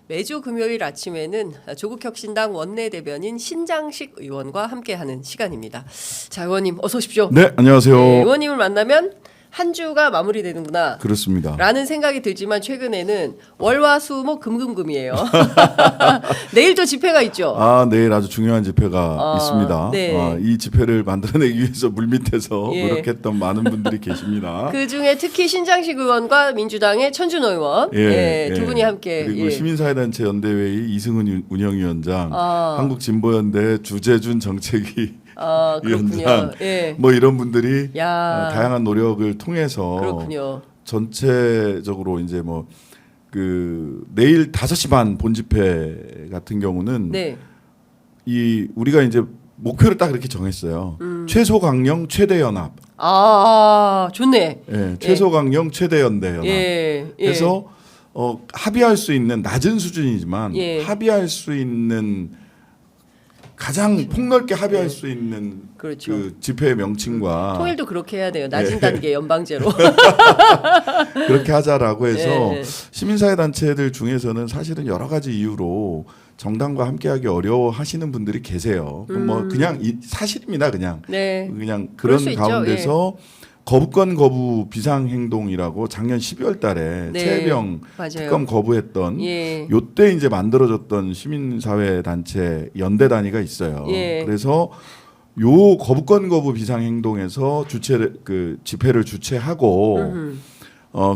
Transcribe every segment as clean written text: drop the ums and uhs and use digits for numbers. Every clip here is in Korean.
매주 금요일 아침에는 조국혁신당 원내대변인 신장식 의원과 함께하는 시간입니다. 자, 의원님 어서 오십시오. 네, 안녕하세요. 네, 의원님을 만나면 한 주가 마무리되는구나. 그렇습니다. 라는 생각이 들지만 최근에는 월화수목 금금금이에요. 내일도 집회가 있죠. 내일 아주 중요한 집회가 있습니다. 네. 이 집회를 만들어내기 위해서 물밑에서 예. 노력했던 많은 분들이 계십니다. 그 중에 특히 신장식 의원과 민주당의 천준호 의원 두 분이 함께 그리고 시민사회단체 연대회의 이승은 운영위원장, 한국진보연대 주재준 정책위 위원장, 뭐 이런 분들이 다양한 노력을 통해서 그렇군요. 전체적으로 이제 뭐 내일 5시 반 본집회 같은 경우는 우리가 이제 목표를 딱 이렇게 정했어요. 최소 강령 최대 연합. 좋네. 최소 강령 최대 연대 연합. 그래서 합의할 수 있는 낮은 수준이지만 합의할 수 있는 가장 폭넓게 합의할 수 있는 그렇죠. 그 집회의 명칭과 통일도 그렇게 해야 돼요. 낮은 단계 연방제로. 그렇게 하자라고 해서 시민사회 단체들 중에서는 사실은 여러 가지 이유로 정당과 함께하기 어려워하시는 분들이 계세요. 뭐 그냥 사실입니다. 그냥 그런 가운데서 거부권 거부 비상행동이라고 작년 12월달에 최혜병 특검 거부했던 요때 이제 만들어졌던 시민사회 단체 연대 단위가 있어요. 그래서 요 거부권 거부 비상행동에서 집회를 주최하고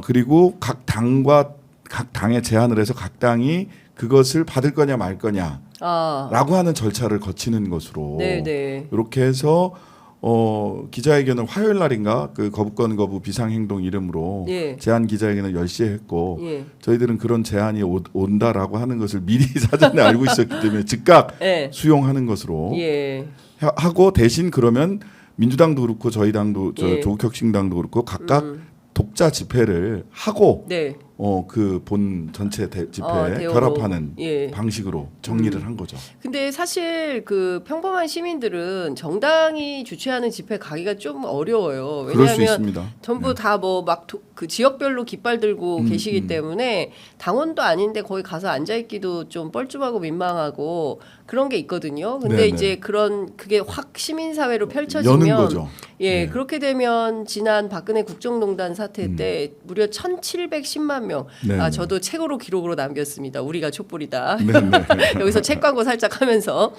그리고 각 당에 제안을 해서 각 당이 그것을 받을 거냐 말 거냐라고 하는 절차를 거치는 것으로 이렇게 해서 기자회견을 화요일 날인가 그 거부권 거부 비상행동 이름으로 제안 기자회견을 10시에 했고 저희들은 그런 제안이 온다라고 하는 것을 미리 사전에 알고 있었기 때문에 즉각 수용하는 것으로 하고 대신 그러면 민주당도 그렇고 저희 당도 조국혁신당도 그렇고 각각 독자 집회를 하고 그 본 전체 집회에 결합하는 방식으로 정리를 한 거죠. 근데 사실 그 평범한 시민들은 정당이 주최하는 집회 가기가 좀 어려워요. 그럴 수 왜냐하면 있습니다. 전부 다 뭐 막 그 지역별로 깃발 들고 계시기 때문에 당원도 아닌데 거기 가서 앉아 있기도 좀 뻘쭘하고 민망하고 그런 게 있거든요. 근데 이제 그게 확 시민 사회로 펼쳐지면 여는 거죠. 그렇게 되면 지난 박근혜 국정농단 사태 때 무려 1,710만 명. 저도 책으로 기록으로 남겼습니다. 우리가 촛불이다. 여기서 책 광고 살짝 하면서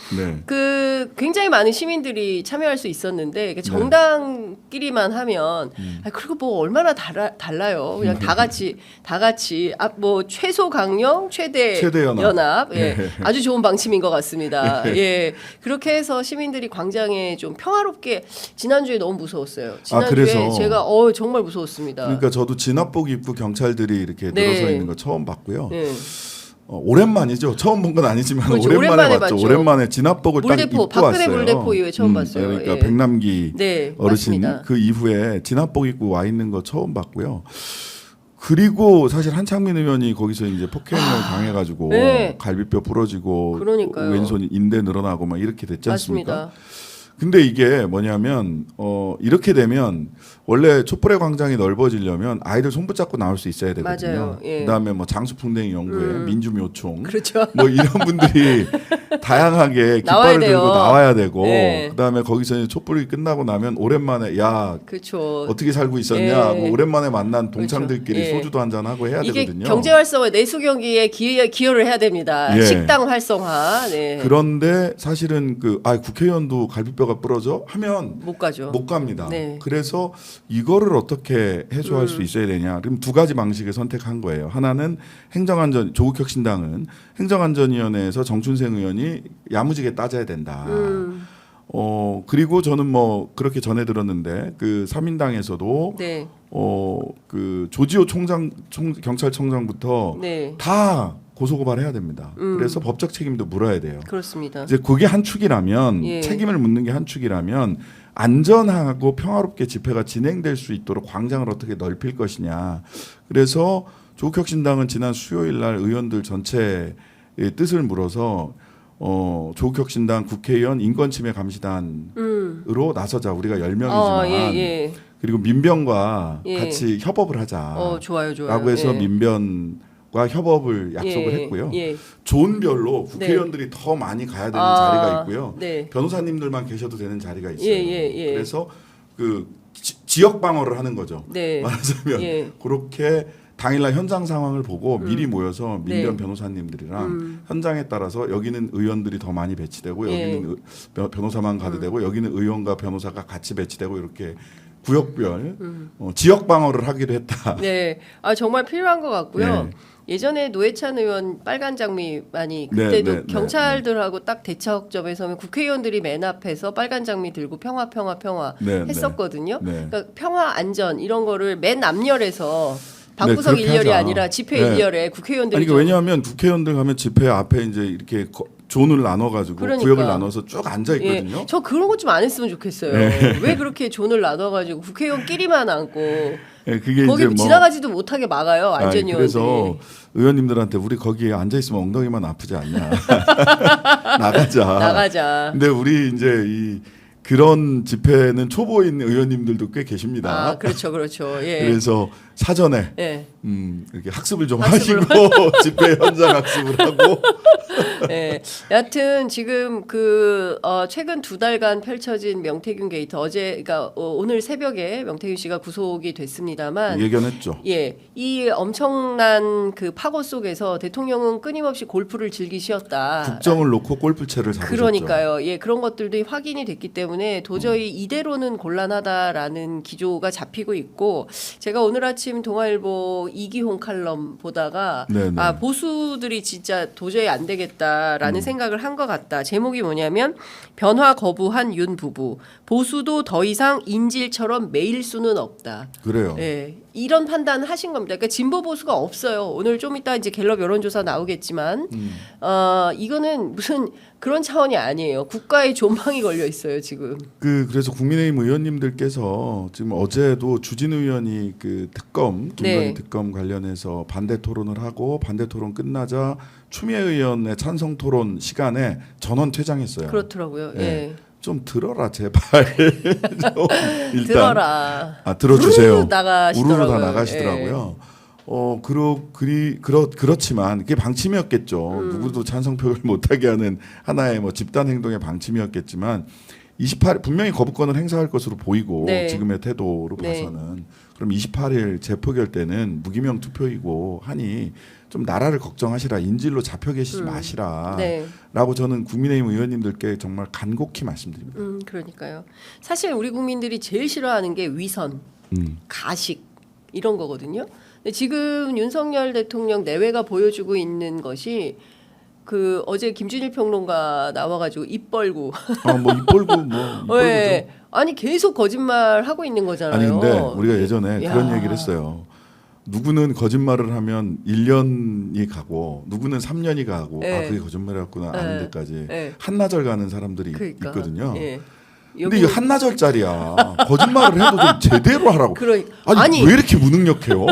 그 굉장히 많은 시민들이 참여할 수 있었는데 정당끼리만 하면 그리고 뭐 얼마나 달라요. 그냥 다 같이 뭐 최소 강령 최대 연합 아주 좋은 방침인 것 같습니다. 그렇게 해서 시민들이 광장에 좀 평화롭게 지난주에 너무 무서웠어요. 지난주에 제가 정말 무서웠습니다. 그러니까 저도 진압복 입고 경찰들이 이렇게 늘어서 있는 거 처음 봤고요. 오랜만이죠. 처음 본 건 아니지만 오랜만에 봤죠. 오랜만에 진압복을 딱 입고 박근혜 왔어요. 물대포 이후에 처음 봤어요. 그러니까 백남기 어르신 맞습니다. 그 이후에 진압복 입고 와 있는 거 처음 봤고요. 그리고 사실 한창민 의원이 거기서 이제 폭행을 당해가지고 갈비뼈 부러지고 왼손 인대 늘어나고 막 이렇게 됐지 않습니까? 맞습니다. 근데 이게 뭐냐면 이렇게 되면 원래 촛불의 광장이 넓어지려면 아이들 손 붙잡고 나올 수 있어야 되거든요. 그다음에 뭐 장수풍뎅이 연구회, 민주묘총, 뭐 이런 분들이 다양하게 깃발을 들고 나와야 되고 그다음에 거기서 이제 촛불이 끝나고 나면 오랜만에 어떻게 살고 있었냐 하고 오랜만에 만난 동창들끼리 소주도 한잔 하고 해야 되거든요. 경제 활성화 내수 경기에 기여를 해야 됩니다. 식당 활성화. 그런데 사실은 국회의원도 갈비뼈가 부러져 하면 못 가죠. 못 갑니다. 그래서 이거를 어떻게 해소할 수 있어야 되냐? 그럼 두 가지 방식을 선택한 거예요. 하나는 조국혁신당은 행정안전위원회에서 정춘생 의원이 야무지게 따져야 된다. 그리고 저는 뭐 그렇게 전해 들었는데 그 사민당에서도 그 조지호 경찰청장부터 다 고소고발해야 됩니다. 그래서 법적 책임도 물어야 돼요. 그렇습니다. 이제 그게 한 축이라면 책임을 묻는 게 한 축이라면 안전하고 평화롭게 집회가 진행될 수 있도록 광장을 어떻게 넓힐 것이냐. 그래서 조국혁신당은 지난 수요일 날 의원들 전체의 뜻을 물어서 조국혁신당 국회의원 인권침해 감시단으로 나서자. 우리가 10명이지만 그리고 민변과 같이 협업을 하자. 좋아요. 라고 해서 민변 협업을 약속을 예, 했고요. 예. 존별로 국회의원들이 더 많이 가야 되는 자리가 있고요. 네. 변호사님들만 계셔도 되는 자리가 있어요. 예. 그래서 그 지역 방어를 하는 거죠. 네. 말하자면 그렇게 당일날 현장 상황을 보고 미리 모여서 민변 네. 변호사님들이랑 현장에 따라서 여기는 의원들이 더 많이 배치되고 여기는 변호사만 가도 되고 여기는 의원과 변호사가 같이 배치되고 이렇게 구역별 지역 방어를 하기로 했다. 네, 정말 필요한 것 같고요. 네. 예전에 노회찬 의원 빨간 장미 많이 네, 그때도 네, 네, 경찰들하고 딱 대척점에 서면 국회의원들이 맨 앞에서 빨간 장미 들고 평화 네, 했었거든요. 네. 그러니까 평화 안전 이런 거를 맨 앞열에서 방구석 그렇게 일렬이 하자. 아니라 집회 네. 일렬에 국회의원들이 아니, 왜냐하면 국회의원들 가면 집회 앞에 이제 이렇게 존을 나눠가지고 그러니까. 구역을 나눠서 쭉 앉아 있거든요. 저 그런 것 좀 안 했으면 좋겠어요. 왜 그렇게 존을 나눠가지고 국회의원끼리만 앉고 그게 거기 이제 뭐 지나가지도 못하게 막아요 안전요원들이. 그래서 의원님들한테 우리 거기에 앉아 있으면 엉덩이만 아프지 않냐 나가자. 근데 우리 이제 그런 집회는 초보인 의원님들도 꽤 계십니다. 그렇죠. 예. 그래서 사전에 예. 이렇게 학습을 좀 하시고 집회 현장 학습을 하고. 네, 여하튼 지금 최근 2달간 펼쳐진 명태균 게이트 그러니까 오늘 새벽에 명태균 씨가 구속이 됐습니다만 예견했죠. 예, 이 엄청난 그 파고 속에서 대통령은 끊임없이 골프를 즐기셨다. 국정을 놓고 골프채를 잡으셨죠. 그러니까요. 예, 그런 것들도 확인이 됐기 때문에 도저히 이대로는 곤란하다라는 기조가 잡히고 있고 제가 오늘 아침 동아일보 이기홍 칼럼 보다가 네네. 보수들이 진짜 도저히 안 되겠다라는 생각을 한 것 같다. 제목이 뭐냐면 변화 거부한 윤 부부 보수도 더 이상 인질처럼 매일 수는 없다. 그래요. 예, 이런 판단을 하신 겁니다. 그러니까 진보 보수가 없어요. 오늘 좀 이따 이제 갤럽 여론조사 나오겠지만 이거는 무슨 그런 차원이 아니에요. 국가의 존망이 걸려 있어요 지금. 그래서 국민의힘 의원님들께서 지금 어제도 주진 의원이 그 특검 김건희 특검 관련해서 반대 토론을 하고 반대 토론 끝나자 추미애 의원의 찬성 토론 시간에 전원 퇴장했어요. 그렇더라고요. 예. 좀 들어라 제발. 일단 들어라. 들어주세요. 우르르 나가시더라고요. 우르르 다 나가시더라고요. 그렇지만 그게 방침이었겠죠. 누구도 찬성표를 못하게 하는 하나의 뭐 집단 행동의 방침이었겠지만 28일 분명히 거부권을 행사할 것으로 보이고 지금의 태도로 봐서는 그럼 28일 재표결 때는 무기명 투표이고 하니 좀 나라를 걱정하시라 인질로 잡혀 계시지 마시라라고 저는 국민의힘 의원님들께 정말 간곡히 말씀드립니다. 그러니까요. 사실 우리 국민들이 제일 싫어하는 게 위선, 가식 이런 거거든요. 근데 지금 윤석열 대통령 내외가 보여주고 있는 것이 어제 김준일 평론가 나와가지고 입 벌고 입 벌고 입 벌고 네. 아니 계속 거짓말 하고 있는 거잖아요. 아니 근데 우리가 예전에 그런 얘기를 했어요. 누구는 거짓말을 하면 1년이 가고 누구는 3년이 가고 그게 거짓말이었구나 아는 데까지 한나절 가는 사람들이 있거든요. 근데 이게 한나절짜리야. 거짓말을 해도 좀 제대로 하라고. 아니 왜 이렇게 무능력해요?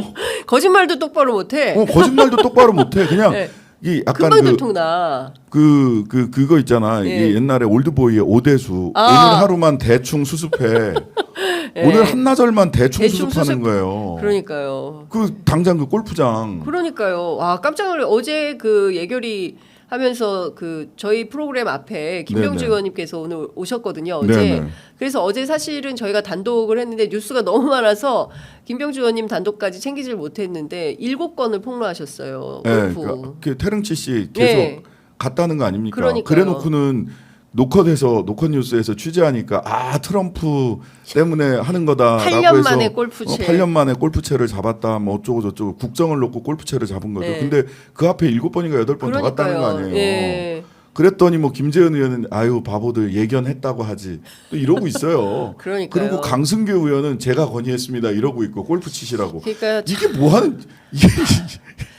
거짓말도 똑바로 못해. 거짓말도 똑바로 못해. 그냥 이 약간 금방 들통나. 그거 있잖아. 이게 옛날에 올드보이의 오대수. 오늘 하루만 대충 수습해. 오늘 한나절만 대충 수습하는 거예요. 그러니까요. 당장 골프장. 그러니까요. 와 깜짝 놀래. 어제 예결위 하면서 저희 프로그램 앞에 김병주 의원님께서 오늘 오셨거든요. 어제. 그래서 어제 사실은 저희가 단독을 했는데 뉴스가 너무 많아서 김병주 의원님 단독까지 챙기질 못했는데 7건을 폭로하셨어요. 골프. 태릉치 씨 계속 갔다는 거 아닙니까? 그러니까요. 그래놓고는 노컷뉴스에서 취재하니까 트럼프 때문에 하는 거다라고 8년 해서 만에 골프채. 8년 만에 골프채를 잡았다 뭐 어쩌고 저쩌고 국정을 놓고 골프채를 잡은 거죠. 근데 그 앞에 7번인가 8번 더 갔다는 거 아니에요. 그랬더니 뭐 김재현 의원은 바보들 예견했다고 하지 또 이러고 있어요. 그리고 강승규 의원은 제가 건의했습니다 이러고 있고 골프 치시라고. 그러니까 이게 뭐하는 이게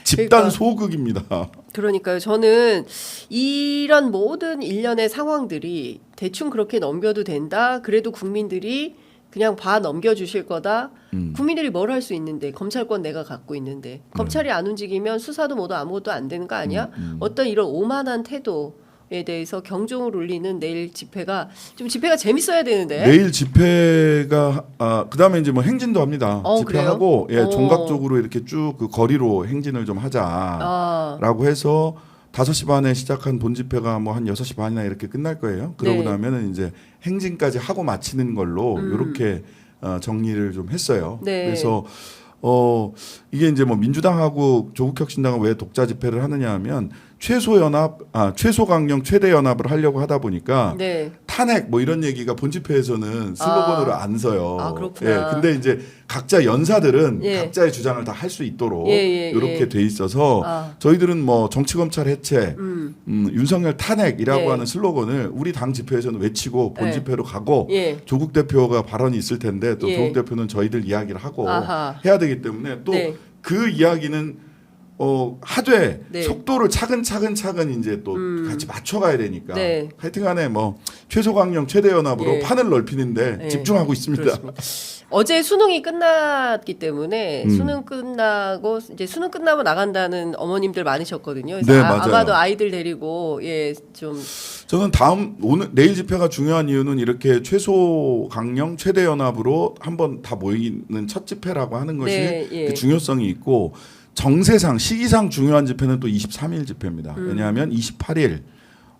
집단 소극입니다. 그러니까요. 저는 이런 모든 일련의 상황들이 대충 그렇게 넘겨도 된다. 그래도 국민들이 그냥 넘겨주실 거다. 국민들이 뭘 할 수 있는데 검찰권 내가 갖고 있는데 검찰이 안 움직이면 수사도 뭐도 아무것도 안 되는 거 아니야? 어떤 이런 오만한 태도 대해서 경종을 울리는 내일 집회가 좀 집회가 재밌어야 되는데. 내일 집회가 그다음에 이제 뭐 행진도 합니다. 집회하고 예, 종각적으로 이렇게 쭉 그 거리로 행진을 좀 하자라고 해서 5시 반에 시작한 본 집회가 뭐 한 6시 반이나 이렇게 끝날 거예요. 그러고 네. 나면은 이제 행진까지 하고 마치는 걸로 이렇게 정리를 좀 했어요. 네. 그래서 이게 이제 뭐 민주당하고 조국혁신당은 왜 독자 집회를 하느냐 하면 최소강령 최대연합을 하려고 하다 보니까 네. 탄핵 뭐 이런 얘기가 본 집회에서는 슬로건으로 안 서요. 그렇구나. 예, 근데 이제 각자 연사들은 예. 각자의 주장을 다 할 수 있도록 예. 이렇게 돼 있어서 저희들은 뭐 정치검찰 해체, 윤석열 탄핵이라고 예. 하는 슬로건을 우리 당 집회에서는 외치고 본 예. 집회로 가고 예. 조국 대표가 발언이 있을 텐데 또 예. 조국 대표는 저희들 이야기를 하고 아하. 해야 되기 때문에 또 네. 그 이야기는 하되 네. 속도를 차근차근 이제 또 같이 맞춰가야 되니까 네. 하여튼간에 뭐 최소강령 최대연합으로 예. 판을 넓히는데 예. 집중하고 있습니다. 그렇습니다. 어제 수능이 끝났기 때문에 수능 끝나고 이제 수능 끝나고 나간다는 어머님들 많으셨거든요. 그래서 네, 맞아요. 아마도 아이들 데리고 좀 저는 내일 집회가 중요한 이유는 이렇게 최소강령 최대연합으로 한번 다 모이는 첫 집회라고 하는 것이 네, 예. 그 중요성이 있고 정세상 시기상 중요한 집회는 또 23일 집회입니다. 왜냐하면 28일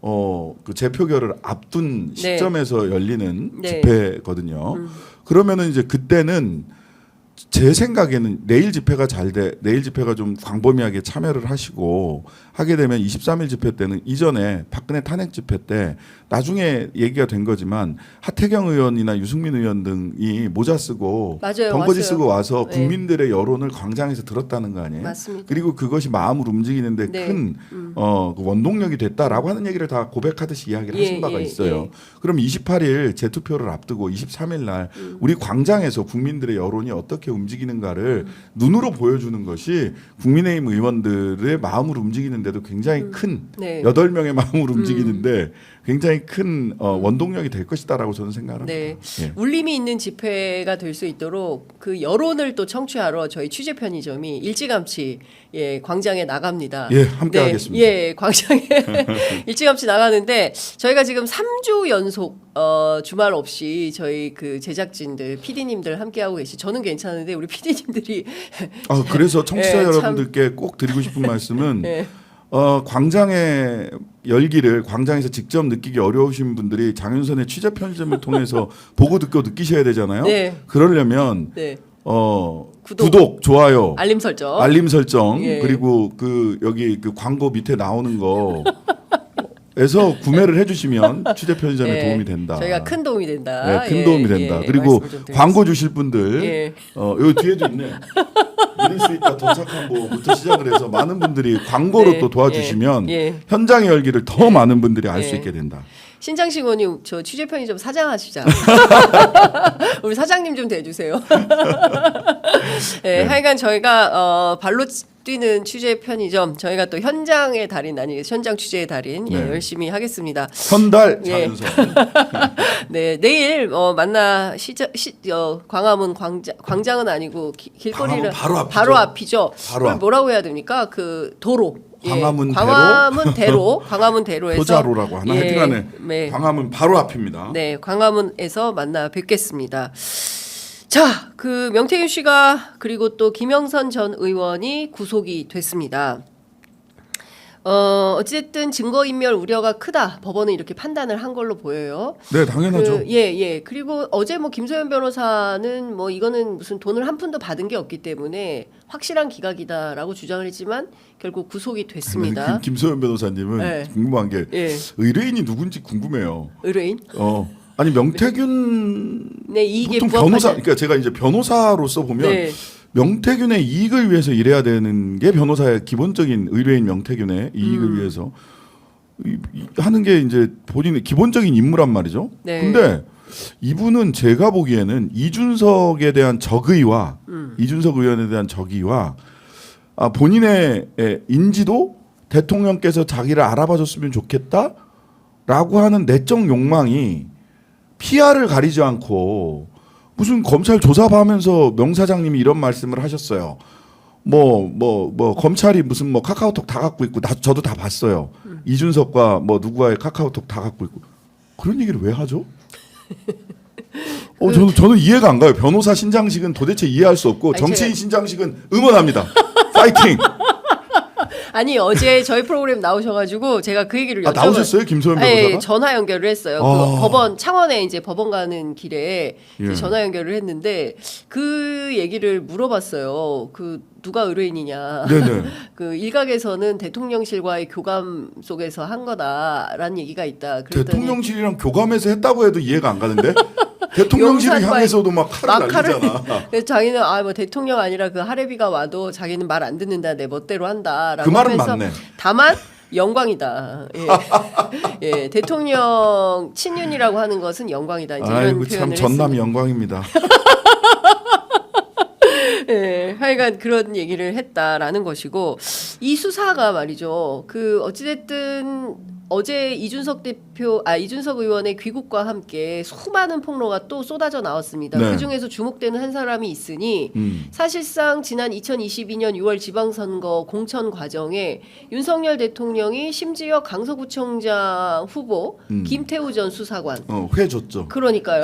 그 재표결을 앞둔 시점에서 열리는 네. 집회거든요. 그러면은 이제 그때는 제 생각에는 내일 집회가 좀 광범위하게 참여를 하시고 하게 되면 23일 집회 때는 이전에 박근혜 탄핵 집회 때 나중에 얘기가 된 거지만 하태경 의원이나 유승민 의원 등이 모자 쓰고 맞아요, 벙커지 맞아요. 쓰고 와서 네. 국민들의 여론을 광장에서 들었다는 거 아니에요? 맞습니다. 그리고 그것이 마음을 움직이는데 네. 큰 그 원동력이 됐다라고 하는 얘기를 다 고백하듯이 이야기를 하신 바가 있어요. 그럼 28일 재투표를 앞두고 23일 날 우리 광장에서 국민들의 여론이 어떻게 움직이는가를 눈으로 보여주는 것이 국민의힘 의원들의 마음을 움직이는데도 굉장히 큰 네. 8명의 마음을 움직이는데 굉장히 큰 원동력이 될 것이다라고 저는 생각합니다. 네. 예. 울림이 있는 집회가 될 수 있도록 그 여론을 또 청취하러 저희 취재 편의점이 일찌감치 광장에 나갑니다. 예, 함께 하겠습니다. 예, 광장에 일찌감치 나가는데 저희가 지금 3주 연속 주말 없이 저희 그 제작진들, PD님들 함께 하고 계시. 저는 괜찮은데 우리 PD님들이 그래서 청취자 예, 참. 여러분들께 꼭 드리고 싶은 말씀은 예. 광장의 열기를 광장에서 직접 느끼기 어려우신 분들이 장윤선의 취재 편의점을 통해서 보고 듣고 느끼셔야 되잖아요. 네. 그러려면 네. 구독, 좋아요, 알림 설정. 예. 그리고 여기 그 광고 밑에 나오는 거에서 구매를 해주시면 취재 편의점에 예. 도움이 된다. 저희가 큰 도움이 된다. 네, 큰 도움이 된다. 그리고 말씀을 좀 드리겠습니다. 광고 주실 분들 예. 여기 뒤에도 있네. 믿을 수 있다 더 착한 뭐부터 시작을 해서 많은 분들이 광고로 네, 또 도와주시면 예. 현장의 열기를 더 많은 분들이 알 수 예. 있게 된다. 신장식 의원이 저 취재 편의점 사장하시자. 우리 사장님 좀 대주세요. 네, 하여간 저희가 발로 뛰는 취재 편의점 저희가 또 현장의 달인 현장 취재의 달인 네. 열심히 하겠습니다. 현달 예. 장윤선. 네, 내일 만나 광화문 광장은 아니고 길거리를 광화문 바로 앞이죠. 앞이죠. 바로 그걸 앞. 뭐라고 해야 됩니까? 그 도로. 광화문대로? 광화문대로에서 효자로라고 하나 하여튼간에 네. 광화문 바로 앞입니다. 네, 광화문에서 만나 뵙겠습니다. 자, 그 명태균 씨가 그리고 또 김영선 전 의원이 구속이 됐습니다. 어쨌든 증거인멸 우려가 크다. 법원은 이렇게 판단을 한 걸로 보여요. 네, 당연하죠. 그리고 어제 뭐 김소연 변호사는 뭐 이거는 무슨 돈을 한 푼도 받은 게 없기 때문에 확실한 기각이다라고 주장을 했지만 결국 구속이 됐습니다. 김소연 변호사님은 네. 궁금한 게 예. 의뢰인이 누군지 궁금해요. 의뢰인? 아니 명태균 네, 이게 보통 변호사, 그러니까 제가 이제 변호사로서 보면 네. 명태균의 이익을 위해서 일해야 되는 게 변호사의 기본적인 의뢰인 명태균의 이익을 위해서 하는 게 이제 본인의 기본적인 임무란 말이죠. 네. 근데 이분은 제가 보기에는 이준석에 대한 적의와 이준석 의원에 대한 적의와 본인의 인지도 대통령께서 자기를 알아봐줬으면 좋겠다라고 하는 내적 욕망이 PR을 가리지 않고 무슨 검찰 조사하면서 명사장님이 이런 말씀을 하셨어요. 검찰이 무슨 카카오톡 다 갖고 있고 저도 다 봤어요. 이준석과 뭐 누구와의 카카오톡 다 갖고 있고 그런 얘기를 왜 하죠? 저는 이해가 안 가요. 변호사 신장식은 도대체 이해할 수 없고 정치인 신장식은 응원합니다. 파이팅. 아니 어제 저희 프로그램 나오셔가지고 제가 그 얘기를 나오셨어요, 김소연 변호사가? 네, 전화 연결을 했어요. 그 법원 창원에 이제 법원 가는 길에 예. 전화 연결을 했는데 그 얘기를 물어봤어요. 그 누가 의뢰인이냐. 네네. 그 일각에서는 대통령실과의 교감 속에서 한 거다라는 얘기가 있다. 그랬더니 대통령실이랑 교감해서 했다고 해도 이해가 안 가는데 대통령실을 용산과의 향해서도 막 칼을 날리잖아. 그래서 자기는 뭐 대통령 아니라 그 하레비가 와도 자기는 말 안 듣는다 내 멋대로 한다라고 그 말은 하면서 맞네. 다만 영광이다. 예. 예, 대통령 친윤이라고 하는 것은 영광이다. 이제 이런 아이고 참 표현을 전남 했습니다. 영광입니다. 예, 하여간 그런 얘기를 했다라는 것이고 이 수사가 말이죠. 그 어찌됐든 어제 이준석 의원의 귀국과 함께 수많은 폭로가 또 쏟아져 나왔습니다. 네. 그 중에서 주목되는 한 사람이 있으니 사실상 지난 2022년 6월 지방선거 공천 과정에 윤석열 대통령이 심지어 강서구청장 후보 김태우 전 수사관 회 줬죠. 그러니까요.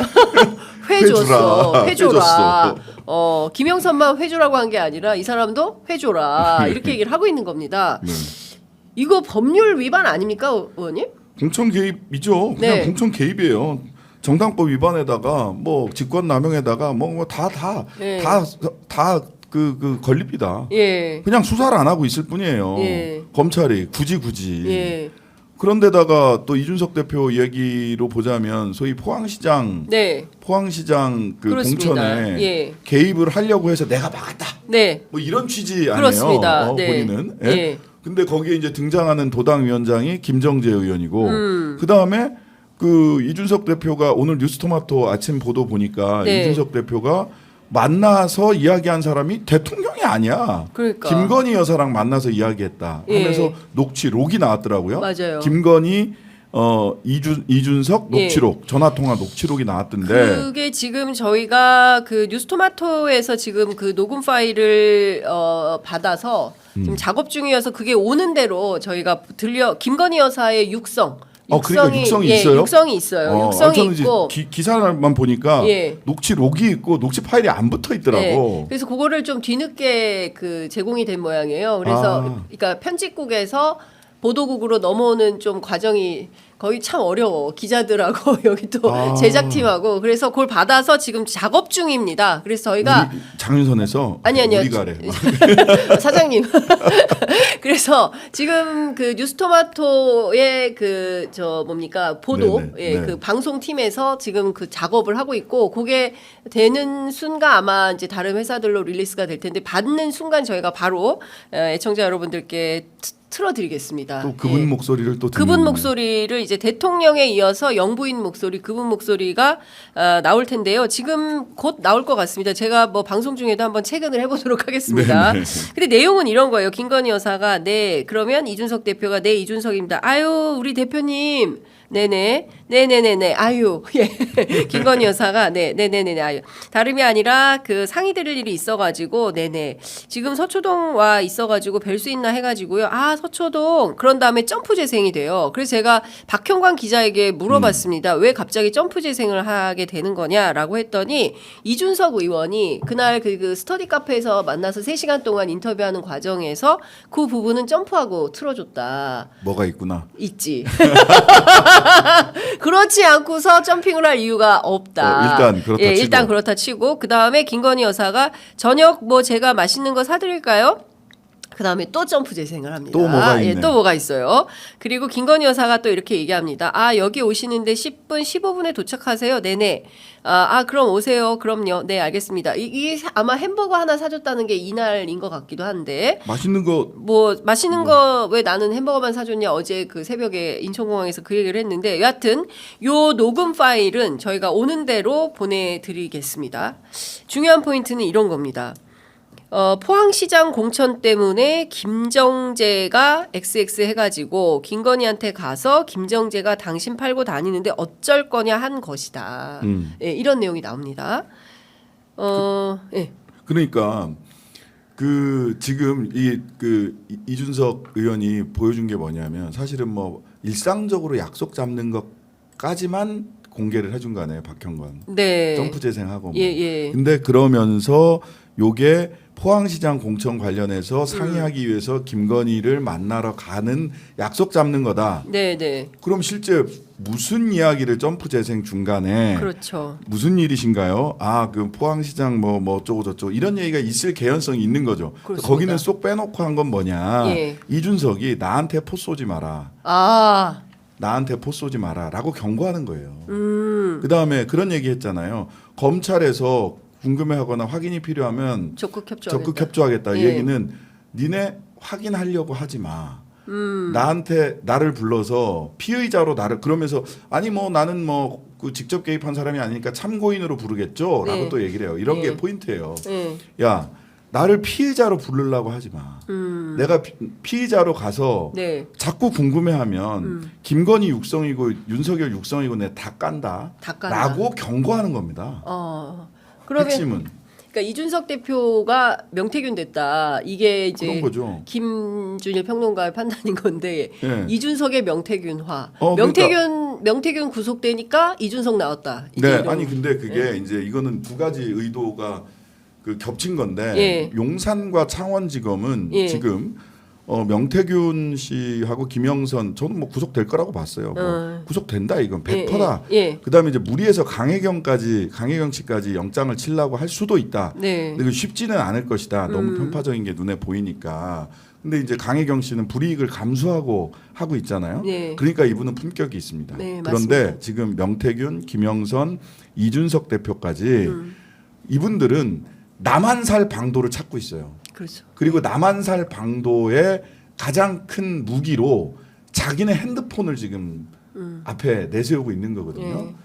회 주라. 회 줘라. 김영선만 회 주라고 한 게 아니라 이 사람도 회 줘라. 이렇게 얘기를 하고 있는 겁니다. 네. 이거 법률 위반 아닙니까, 의원님? 공천 개입이죠. 그냥 네. 공천 개입이에요. 정당법 위반에다가 뭐 직권남용에다가 네. 그 걸립니다. 예. 그냥 수사를 안 하고 있을 뿐이에요. 예. 검찰이 굳이. 예. 그런데다가 또 이준석 대표 얘기로 보자면 소위 포항시장 네. 그 그렇습니다. 공천에 예. 개입을 하려고 해서 내가 막았다. 네. 뭐 이런 취지 아니에요. 그렇습니다. 네. 본인은. 예? 예. 근데 거기에 이제 등장하는 도당위원장이 김정재 의원이고 그 다음에 그 이준석 대표가 오늘 뉴스토마토 아침 보도 보니까 네. 이준석 대표가 만나서 이야기한 사람이 대통령이 아니야. 그러니까. 김건희 여사랑 만나서 이야기했다 하면서 예. 녹취록이 나왔더라고요. 맞아요. 김건희 이준석 녹취록 전화 통화 녹취록이 나왔던데 그게 지금 저희가 그 뉴스토마토에서 지금 그 녹음 파일을 받아서 지금 작업 중이어서 그게 오는 대로 저희가 김건희 여사의 육성. 그러니까 육성이 있어요? 육성이 있어요. 육성이 저는 있고 기사만 보니까 예. 녹취록이 있고 녹취 파일이 안 붙어 있더라고. 네. 그래서 그거를 좀 뒤늦게 그 제공이 된 모양이에요. 그래서 그러니까 편집국에서 보도국으로 넘어오는 좀 과정이 거의 참 어려워. 기자들하고 여기 또 제작팀하고 그래서 그걸 받아서 지금 작업 중입니다. 그래서 저희가 장윤선에서 아니요. 우리가래. 사장님. 그래서 지금 그 뉴스토마토의 그 뭡니까 보도 네네. 예, 네. 그 방송팀에서 지금 그 작업을 하고 있고 그게 되는 순간 아마 이제 다른 회사들로 릴리스가 될 텐데 받는 순간 저희가 바로 애청자 여러분들께 틀어드리겠습니다. 또 그분 예. 목소리를 또 그분 듣는 목소리를 이제 대통령에 이어서 영부인 목소리 그분 목소리가 나올 텐데요. 지금 곧 나올 것 같습니다. 제가 뭐 방송 중에도 한번 체크를 해보도록 하겠습니다. 네네. 근데 내용은 이런 거예요. 김건희 여사가 네 그러면 이준석 대표가 네 이준석입니다. 아유 우리 대표님 네네네네네 아유 예 김건희 여사가 네네네네 아유 다름이 아니라 그 상의 드릴 일이 있어가지고 네네 지금 서초동 와 있어가지고 뵐 수 있나 해가지고요 아 서초동 그런 다음에 점프 재생이 돼요. 그래서 제가 박형광 기자에게 물어봤습니다. 왜 갑자기 점프 재생을 하게 되는 거냐라고 했더니 이준석 의원이 그날 그 스터디 카페에서 만나서 3시간 동안 인터뷰하는 과정에서 그 부분은 점프하고 틀어줬다. 뭐가 있구나. 있지. 그렇지 않고서 점핑을 할 이유가 없다. 일단 그렇다 예, 치고. 일단 그렇다 치고 그 다음에 김건희 여사가 저녁 뭐 제가 맛있는 거 사드릴까요? 그 다음에 또 점프 재생을 합니다. 또 뭐가 있네. 예, 또 뭐가 있어요. 그리고 김건희 여사가 또 이렇게 얘기합니다. 아 여기 오시는데 10분 15분에 도착하세요. 네네. 그럼 오세요. 그럼요. 네 알겠습니다. 이게 아마 햄버거 하나 사줬다는 게 이날인 것 같기도 한데 맛있는 거 뭐 맛있는 거 왜 나는 햄버거만 사줬냐 어제 그 새벽에 인천공항에서 그 얘기를 했는데 여하튼 요 녹음 파일은 저희가 오는 대로 보내드리겠습니다. 중요한 포인트는 이런 겁니다. 포항시장 공천 때문에 김정재가 XX 해가지고 김건희한테 가서 김정재가 당신 팔고 다니는데 어쩔 거냐 한 것이다. 예, 이런 내용이 나옵니다. 예. 그러니까 그 지금 이준석 의원이 보여준 게 뭐냐면 사실은 뭐 일상적으로 약속 잡는 것까지만 공개를 해준 거 아니에요, 박형건. 네. 점프 재생하고. 뭐. 예. 근데 그러면서 요게 포항시장 공천 관련해서 상의하기 위해서 김건희를 만나러 가는 약속 잡는 거다. 네. 그럼 실제 무슨 이야기를 점프 재생 중간에 그렇죠. 무슨 일이신가요? 아, 그 포항시장 뭐 어쩌고 저쩌고 이런 얘기가 있을 개연성이 있는 거죠. 그렇습니다. 거기는 쏙 빼놓고 한 건 뭐냐? 예. 이준석이 나한테 포 쏘지 마라. 아. 나한테 포 쏘지 마라라고 경고하는 거예요. 그다음에 그런 얘기 했잖아요. 검찰에서 궁금해하거나 확인이 필요하면 적극 협조하겠다. 이 예. 얘기는 니네 확인하려고 하지 마. 나한테 나를 불러서 피의자로 나를 그러면서 아니 뭐 나는 뭐 그 직접 개입한 사람이 아니니까 참고인으로 부르겠죠라고 네. 또 얘기를 해요. 이런 예. 게 포인트예요. 예. 야 나를 피의자로 부르려고 하지 마. 내가 피의자로 가서 네. 자꾸 궁금해하면 김건희 육성이고 윤석열 육성이고 내 다 깐다. 다 깐다. 라고 경고하는 겁니다. 그러면 핵심은 그러니까 이준석 대표가 명태균 됐다. 이게 이제 그런 거죠. 김준일 평론가의 판단인 건데 예. 이준석의 명태균화. 그러니까. 명태균 구속되니까 이준석 나왔다. 이게 네, 이런- 아니 근데 그게 이제 이거는 두 가지 의도가 그 겹친 건데 예. 용산과 창원지검은 예. 지금 명태균 씨하고 김영선 저는 뭐 구속될 거라고 봤어요. 뭐 구속된다 이건 100%다. 예. 그다음에 이제 무리해서 강혜경 씨까지 영장을 치려고 할 수도 있다. 네. 근데 그 쉽지는 않을 것이다. 너무 편파적인 게 눈에 보이니까. 근데 이제 강혜경 씨는 불이익을 감수하고 하고 있잖아요. 네. 그러니까 이분은 품격이 있습니다. 네, 그런데 맞습니다. 지금 명태균, 김영선, 이준석 대표까지 이분들은 나만 살 방도를 찾고 있어요. 그렇죠. 그리고 나만 살 방도의 가장 큰 무기로 자기네 핸드폰을 지금 앞에 내세우고 있는 거거든요. 예.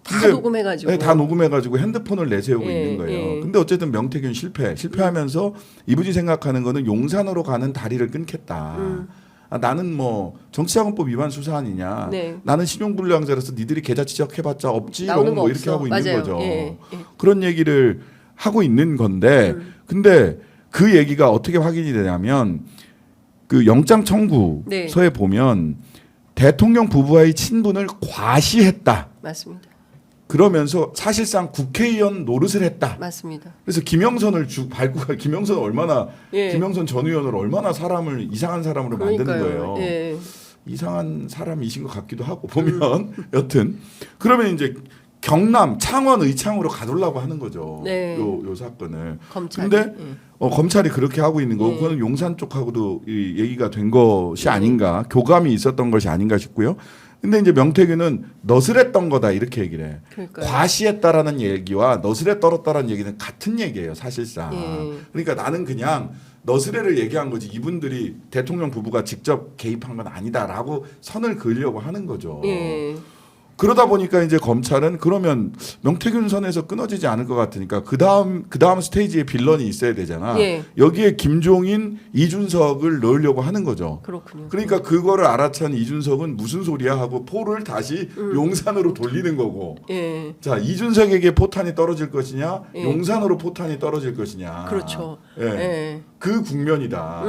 다 근데- 녹음해가지고. 네, 다 녹음해가지고 핸드폰을 내세우고 예, 있는 거예요. 예. 근데 어쨌든 명태균 실패하면서 이분이 생각하는 거는 용산으로 가는 다리를 끊겠다. 아, 나는 뭐 정치자금법 위반 수사 아니냐. 네. 나는 신용불량자라서 니들이 계좌 지적해봤자 없지. 나오는 뭐 거 이렇게 없어. 하고 있는 맞아요. 거죠. 예, 예. 그런 얘기를 하고 있는 건데, 근데 그 얘기가 어떻게 확인이 되냐면 그 영장 청구서에 네. 보면 대통령 부부와의 친분을 과시했다. 맞습니다. 그러면서 사실상 국회의원 노릇을 했다. 맞습니다. 그래서 김영선을 밟고 가 김영선 얼마나 예. 김영선 전 의원을 얼마나 사람을 이상한 사람으로 만드는 거예요. 예. 이상한 사람이신 것 같기도 하고 보면 여튼 그러면 이제 경남 창원 의창으로 가두려고 하는 거죠. 네. 요 사건을. 검찰이. 근데 예. 검찰이 그렇게 하고 있는 거고 예. 그거는 용산 쪽하고도 이 얘기가 된 것이 아닌가 교감이 있었던 것이 아닌가 싶고요. 근데 이제 명태균은 너스레 떤 거다 이렇게 얘기를 해. 그러니까요. 과시했다라는 얘기와 너스레 떨었다라는 얘기는 같은 얘기예요, 사실상. 예. 그러니까 나는 그냥 너스레를 얘기한 거지 이분들이 대통령 부부가 직접 개입한 건 아니다라고 선을 그으려고 하는 거죠. 예. 그러다 보니까 이제 검찰은 그러면 명태균 선에서 끊어지지 않을 것 같으니까 그 다음 스테이지에 빌런이 있어야 되잖아. 예. 여기에 김종인, 이준석을 넣으려고 하는 거죠. 그렇군요. 그러니까 그거를 알아챈 이준석은 무슨 소리야 하고 포를 다시 용산으로 돌리는 거고. 예. 자 이준석에게 포탄이 떨어질 것이냐, 예. 용산으로 포탄이 떨어질 것이냐. 그렇죠. 예. 예. 그 국면이다.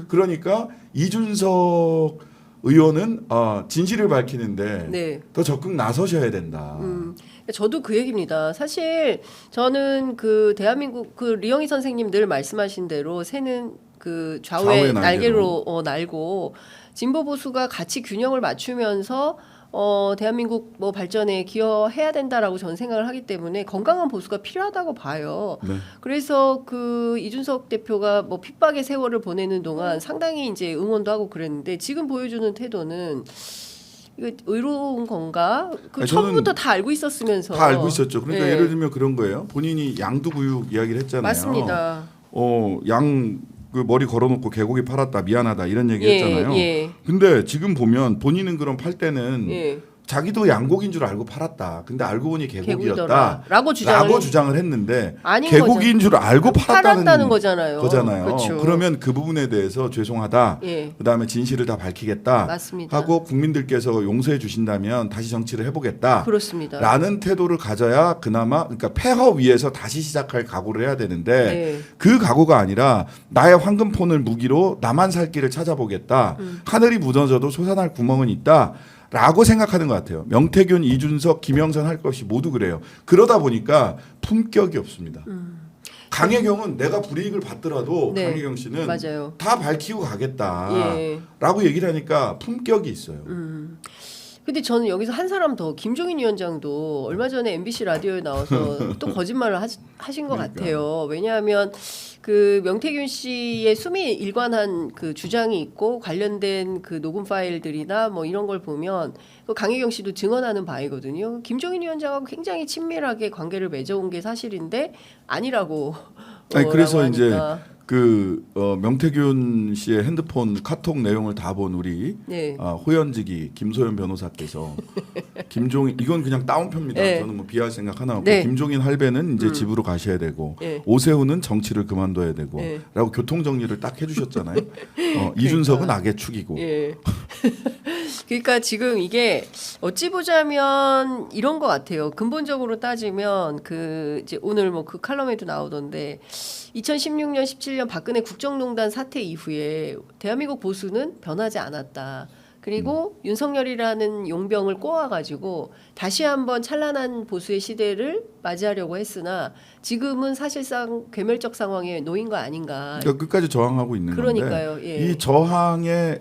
그러니까 이준석 의원은 진실을 밝히는데 네. 더 적극 나서셔야 된다. 저도 그 얘기입니다. 사실 저는 그 대한민국 그 리영희 선생님 늘 말씀하신 대로 새는 그 좌우의 좌우의 날개로 날고 진보 보수가 같이 균형을 맞추면서 대한민국 뭐 발전에 기여해야 된다라고 저는 생각을 하기 때문에 건강한 보수가 필요하다고 봐요. 네. 그래서 그 이준석 대표가 뭐 핍박의 세월을 보내는 동안 상당히 이제 응원도 하고 그랬는데 지금 보여주는 태도는 이거 의로운 건가? 그 아니, 저는 처음부터 다 알고 있었으면서 다 알고 있었죠. 그러니까 예. 예를 들면 그런 거예요. 본인이 양두구육 이야기를 했잖아요. 맞습니다. 양 그 머리 걸어놓고 개고기 팔았다 미안하다 이런 얘기 예, 했잖아요. 예. 근데 지금 보면 본인은 그럼 팔 때는 예. 자기도 양고기인 줄 알고 팔았다. 근데 알고 보니 개고기더라. 개고기였다라고 주장을 했는데 아닌 개고기인 줄 알고 팔았다는 거잖아요. 그렇죠. 그러면 그 부분에 대해서 죄송하다. 예. 그다음에 진실을 다 밝히겠다. 맞습니다. 하고 국민들께서 용서해 주신다면 다시 정치를 해보겠다. 그렇습니다. 라는 태도를 가져야 그나마 그러니까 폐허 위에서 다시 시작할 각오를 해야 되는데 네. 그 각오가 아니라 나의 황금폰을 무기로 나만 살 길을 찾아보겠다. 하늘이 무너져도 솟아날 구멍은 있다. 라고 생각하는 것 같아요. 명태균, 이준석, 김영선 할 것이 모두 그래요. 그러다 보니까 품격이 없습니다. 강혜경은 내가 불이익을 받더라도 네. 강혜경 씨는 맞아요. 다 밝히고 가겠다. 예. 라고 얘기를 하니까 품격이 있어요. 근데 저는 여기서 한 사람 더 김종인 위원장도 얼마 전에 MBC 라디오에 나와서 또 거짓말을 하신 것 같아요. 왜냐하면 그 명태균 씨의 수미 일관한 그 주장이 있고 관련된 그 녹음 파일들이나 뭐 이런 걸 보면 그 강혜경 씨도 증언하는 바이거든요. 김종인 위원장하고 굉장히 친밀하게 관계를 맺어온 게 사실인데 아니라고. 아니 그래서 라고 이제 하니까. 명태균 씨의 핸드폰 카톡 내용을 다 본 우리 네. 호연지기 김소연 변호사께서 김종인 이건 그냥 다운표입니다. 네. 저는 뭐 비할 생각 하나 없고 네. 김종인 할배는 이제 집으로 가셔야 되고 네. 오세훈은 정치를 그만둬야 되고 네. 라고 교통 정리를 딱 해주셨잖아요. 이준석은 악의 축이고 예. 그러니까 지금 이게 어찌 보자면 이런 것 같아요. 근본적으로 따지면 그 이제 오늘 뭐 그 칼럼에도 나오던데 2016년, 17년 박근혜 국정농단 사태 이후에 대한민국 보수는 변하지 않았다. 그리고 윤석열이라는 용병을 꼬아가지고 다시 한번 찬란한 보수의 시대를 맞이하려고 했으나 지금은 사실상 괴멸적 상황에 놓인 거 아닌가. 그러니까 끝까지 저항하고 있는 그러니까요. 건데 예. 이 저항의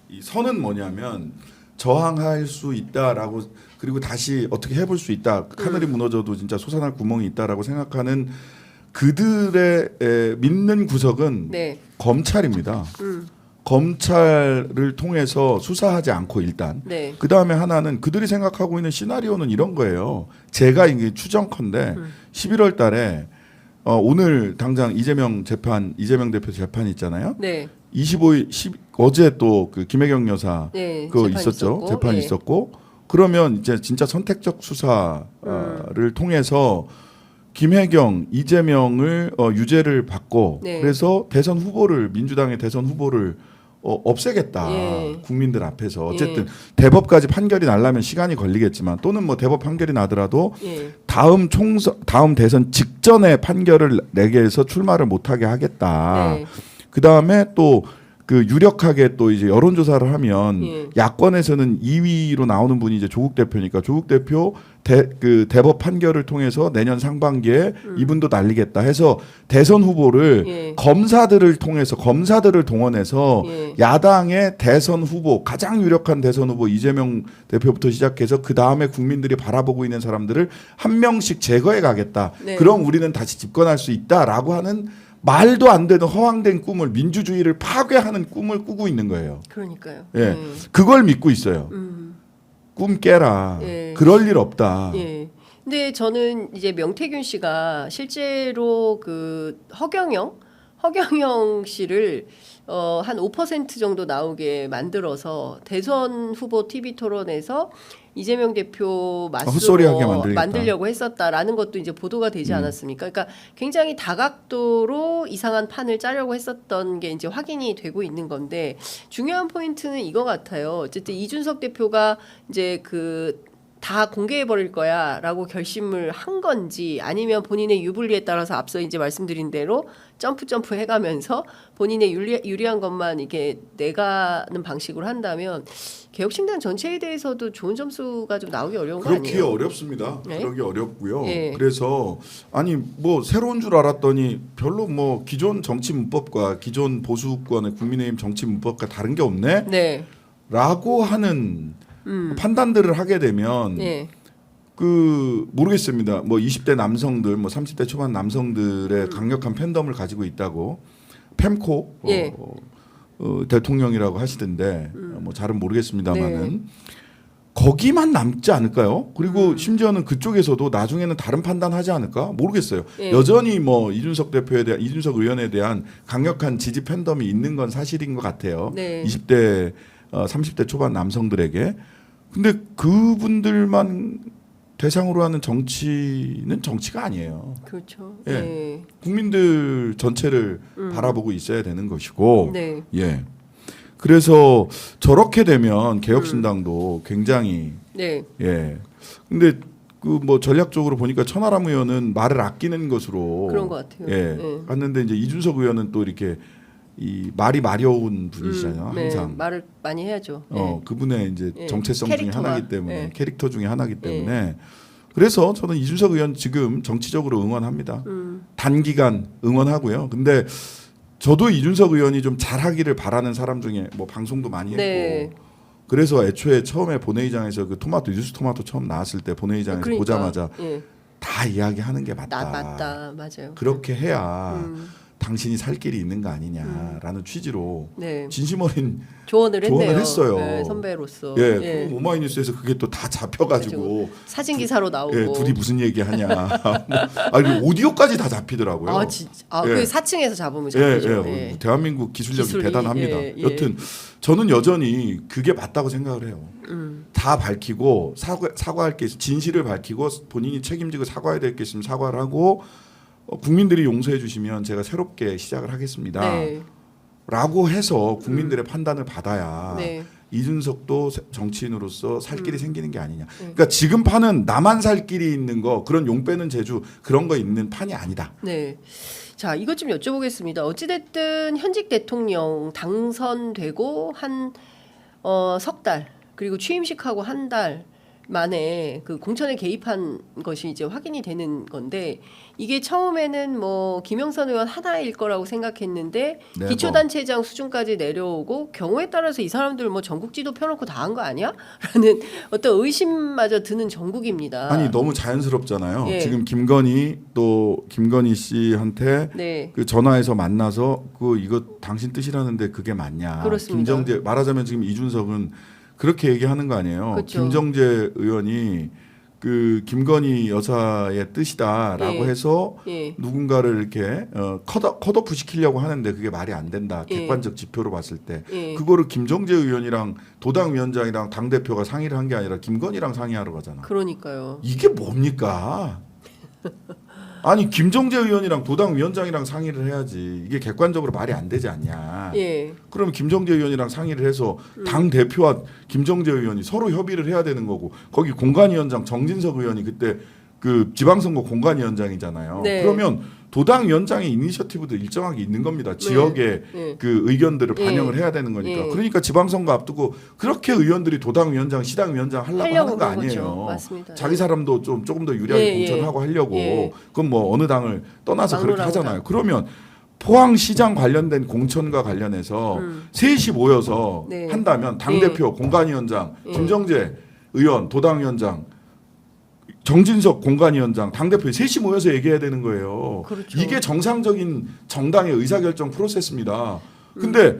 이 선은 뭐냐면 저항할 수 있다라고 그리고 다시 어떻게 해볼 수 있다. 하늘이 무너져도 진짜 솟아날 구멍이 있다라고 생각하는 그들의 믿는 구석은 네. 검찰입니다. 검찰을 통해서 수사하지 않고 일단 네. 그 다음에 하나는 그들이 생각하고 있는 시나리오는 이런 거예요. 제가 이게 추정컨대 11월달에 오늘 당장 이재명 대표 재판 있잖아요. 네. 25일 어제 또 그 김혜경 여사 네, 그거 재판 있었죠. 있었고, 재판이 예. 있었고 그러면 이제 진짜 선택적 수사를 통해서 김혜경, 이재명을 유죄를 받고 네. 그래서 대선 후보를 민주당의 대선 후보를 없애겠다. 예. 국민들 앞에서 어쨌든 대법까지 판결이 나려면 시간이 걸리겠지만 또는 뭐 대법 판결이 나더라도 예. 다음 대선 직전에 판결을 내게 해서 출마를 못하게 하겠다. 네. 그 다음에 또 그 유력하게 또 이제 여론조사를 하면 예. 야권에서는 2위로 나오는 분이 이제 조국 대표니까 조국 대표 대법 판결을 통해서 내년 상반기에 이분도 날리겠다 해서 대선 후보를 예. 검사들을 통해서 검사들을 동원해서 예. 야당의 대선 후보 가장 유력한 대선 후보 이재명 대표부터 시작해서 그 다음에 국민들이 바라보고 있는 사람들을 한 명씩 제거해 가겠다. 네. 그럼 우리는 다시 집권할 수 있다라고 하는 말도 안 되는 허황된 꿈을 민주주의를 파괴하는 꿈을 꾸고 있는 거예요. 그러니까요. 예, 그걸 믿고 있어요. 꿈 깨라. 예. 그럴 일 없다. 예. 근데 저는 이제 명태균 씨가 실제로 그 허경영 씨를 한 5% 정도 나오게 만들어서 대선 후보 TV 토론에서 이재명 대표 헛소리하게 맞수로 만들겠다. 만들려고 했었다라는 것도 이제 보도가 되지 않았습니까? 그러니까 굉장히 다각도로 이상한 판을 짜려고 했었던 게 이제 확인이 되고 있는 건데 중요한 포인트는 이거 같아요. 어쨌든 이준석 대표가 이제 다 공개해 버릴 거야라고 결심을 한 건지 아니면 본인의 유불리에 따라서 앞서 이제 말씀드린 대로 점프 해가면서 본인의 유리한 것만 이렇게 내가는 방식으로 한다면 개혁신당 전체에 대해서도 좋은 점수가 좀 나오기 어려운 거 그렇기 아니에요? 어렵습니다. 네? 그러기 어렵고요. 예. 그래서 아니 뭐 새로운 줄 알았더니 별로 뭐 기존 정치 문법과 기존 보수권의 국민의힘 정치 문법과 다른 게 없네. 네. 라고 하는 판단들을 하게 되면 네. 모르겠습니다. 뭐 20대 남성들, 뭐 30대 초반 남성들의 강력한 팬덤을 가지고 있다고 펜코 예. 대통령이라고 하시던데 뭐 잘은 모르겠습니다만은 네. 거기만 남지 않을까요? 그리고 심지어는 그쪽에서도 나중에는 다른 판단하지 않을까? 모르겠어요. 예. 여전히 뭐 이준석 의원에 대한 강력한 지지 팬덤이 있는 건 사실인 것 같아요. 네. 20대 30대 초반 남성들에게 근데 그분들만 대상으로 하는 정치는 정치가 아니에요. 그렇죠. 예. 네. 국민들 전체를 바라보고 있어야 되는 것이고, 네. 예. 그래서 저렇게 되면 개혁신당도 굉장히, 네. 예. 근데 그 뭐 전략적으로 보니까 천하람 의원은 말을 아끼는 것으로 그런 것 같아요. 예. 네. 갔는데 이제 이준석 의원은 또 이렇게 이 말이 마려운 분이시잖아요. 네. 항상. 말을 많이 해야죠. 네. 그분의 이제 네. 정체성 중에 캐릭터가. 하나이기 때문에 네. 캐릭터 중에 하나이기 때문에 그래서 저는 이준석 의원 지금 정치적으로 응원합니다. 단기간 응원하고요. 근데 저도 이준석 의원이 좀 잘하기를 바라는 사람 중에 뭐 방송도 많이 했고 네. 그래서 애초에 처음에 본회의장에서 그 토마토 뉴스 토마토 처음 나왔을 때 본회의장에서 그러니까, 보자마자 예. 다 이야기하는 게 맞다. 맞다. 맞아요. 그렇게 해야 당신이 살 길이 있는 거 아니냐라는 취지로 네. 진심 어린 조언을 했네요. 했어요. 네, 선배로서. 예, 예. 그리고 오마이뉴스에서 그게 또 다 잡혀가지고 사진 기사로 나오고. 예, 둘이 무슨 얘기하냐. 아니 오디오까지 다 잡히더라고요. 아 진짜. 아, 예. 그 4층에서 잡으면 예, 잡히죠. 예, 예. 대한민국 기술력이 기술이, 대단합니다. 예, 예. 여튼 저는 여전히 그게 맞다고 생각을 해요. 다 밝히고 사과할 게 진실을 밝히고 본인이 책임지고 사과해야 될 게 있으면 사과를 하고 국민들이 용서해 주시면 제가 새롭게 시작을 하겠습니다. 네. 라고 해서 국민들의 판단을 받아야 네. 이준석도 정치인으로서 살 길이 생기는 게 아니냐. 그러니까 지금 판은 나만 살 길이 있는 거 그런 용 빼는 재주 그런 거 있는 판이 아니다. 네. 자, 이것 좀 여쭤보겠습니다. 어찌됐든 현직 대통령 당선되고 한 석 달 그리고 취임식하고 한 달 만에 그 공천에 개입한 것이 이제 확인이 되는 건데 이게 처음에는 뭐 김영선 의원 하나일 거라고 생각했는데 네, 기초단체장 수준까지 내려오고 경우에 따라서 이 사람들 뭐 전국지도 펴놓고 다 한 거 아니야? 라는 어떤 의심마저 드는 전국입니다. 아니 너무 자연스럽잖아요. 예. 지금 김건희 씨한테 네. 그 전화해서 만나서 그 이거 당신 뜻이라는데 그게 맞냐? 그렇습니다. 김정재 말하자면 지금 이준석은 그렇게 얘기하는 거 아니에요. 그렇죠. 김정재 의원이 그 김건희 여사의 뜻이다라고 예. 해서 예. 누군가를 이렇게 컷오프 시키려고 하는데 그게 말이 안 된다. 예. 객관적 지표로 봤을 때 예. 그거를 김정재 의원이랑 도당위원장이랑 당 대표가 상의를 한 게 아니라 김건희랑 상의하러 가잖아. 그러니까요. 이게 뭡니까? 아니 김정재 의원이랑 도당위원장이랑 상의를 해야지. 이게 객관적으로 말이 안 되지 않냐. 예. 그러면 김정재 의원이랑 상의를 해서 당 대표와 김정재 의원이 서로 협의를 해야 되는 거고 거기 공관위원장 정진석 의원이 그때 그 지방선거 공관위원장이잖아요. 네. 그러면 도당위원장의 이니셔티브도 일정하게 있는 겁니다. 지역의 네. 그 의견들을 예. 반영을 해야 되는 거니까. 예. 그러니까 지방선거 앞두고 그렇게 의원들이 도당위원장, 시당위원장 하려고 하는 거 아니에요. 거죠. 맞습니다. 자기 사람도 조금 더 유리하게 예, 공천하고 하려고. 예. 그건 뭐 어느 당을 떠나서 그렇게 막론하고 하잖아요. 그러면 포항시장 관련된 공천과 관련해서 셋이 모여서 네. 한다면 당대표, 공관위원장, 김정재 의원, 도당위원장, 정진석 공관위원장, 당대표 셋이 모여서 얘기해야 되는 거예요. 그렇죠. 이게 정상적인 정당의 의사결정 프로세스입니다. 근데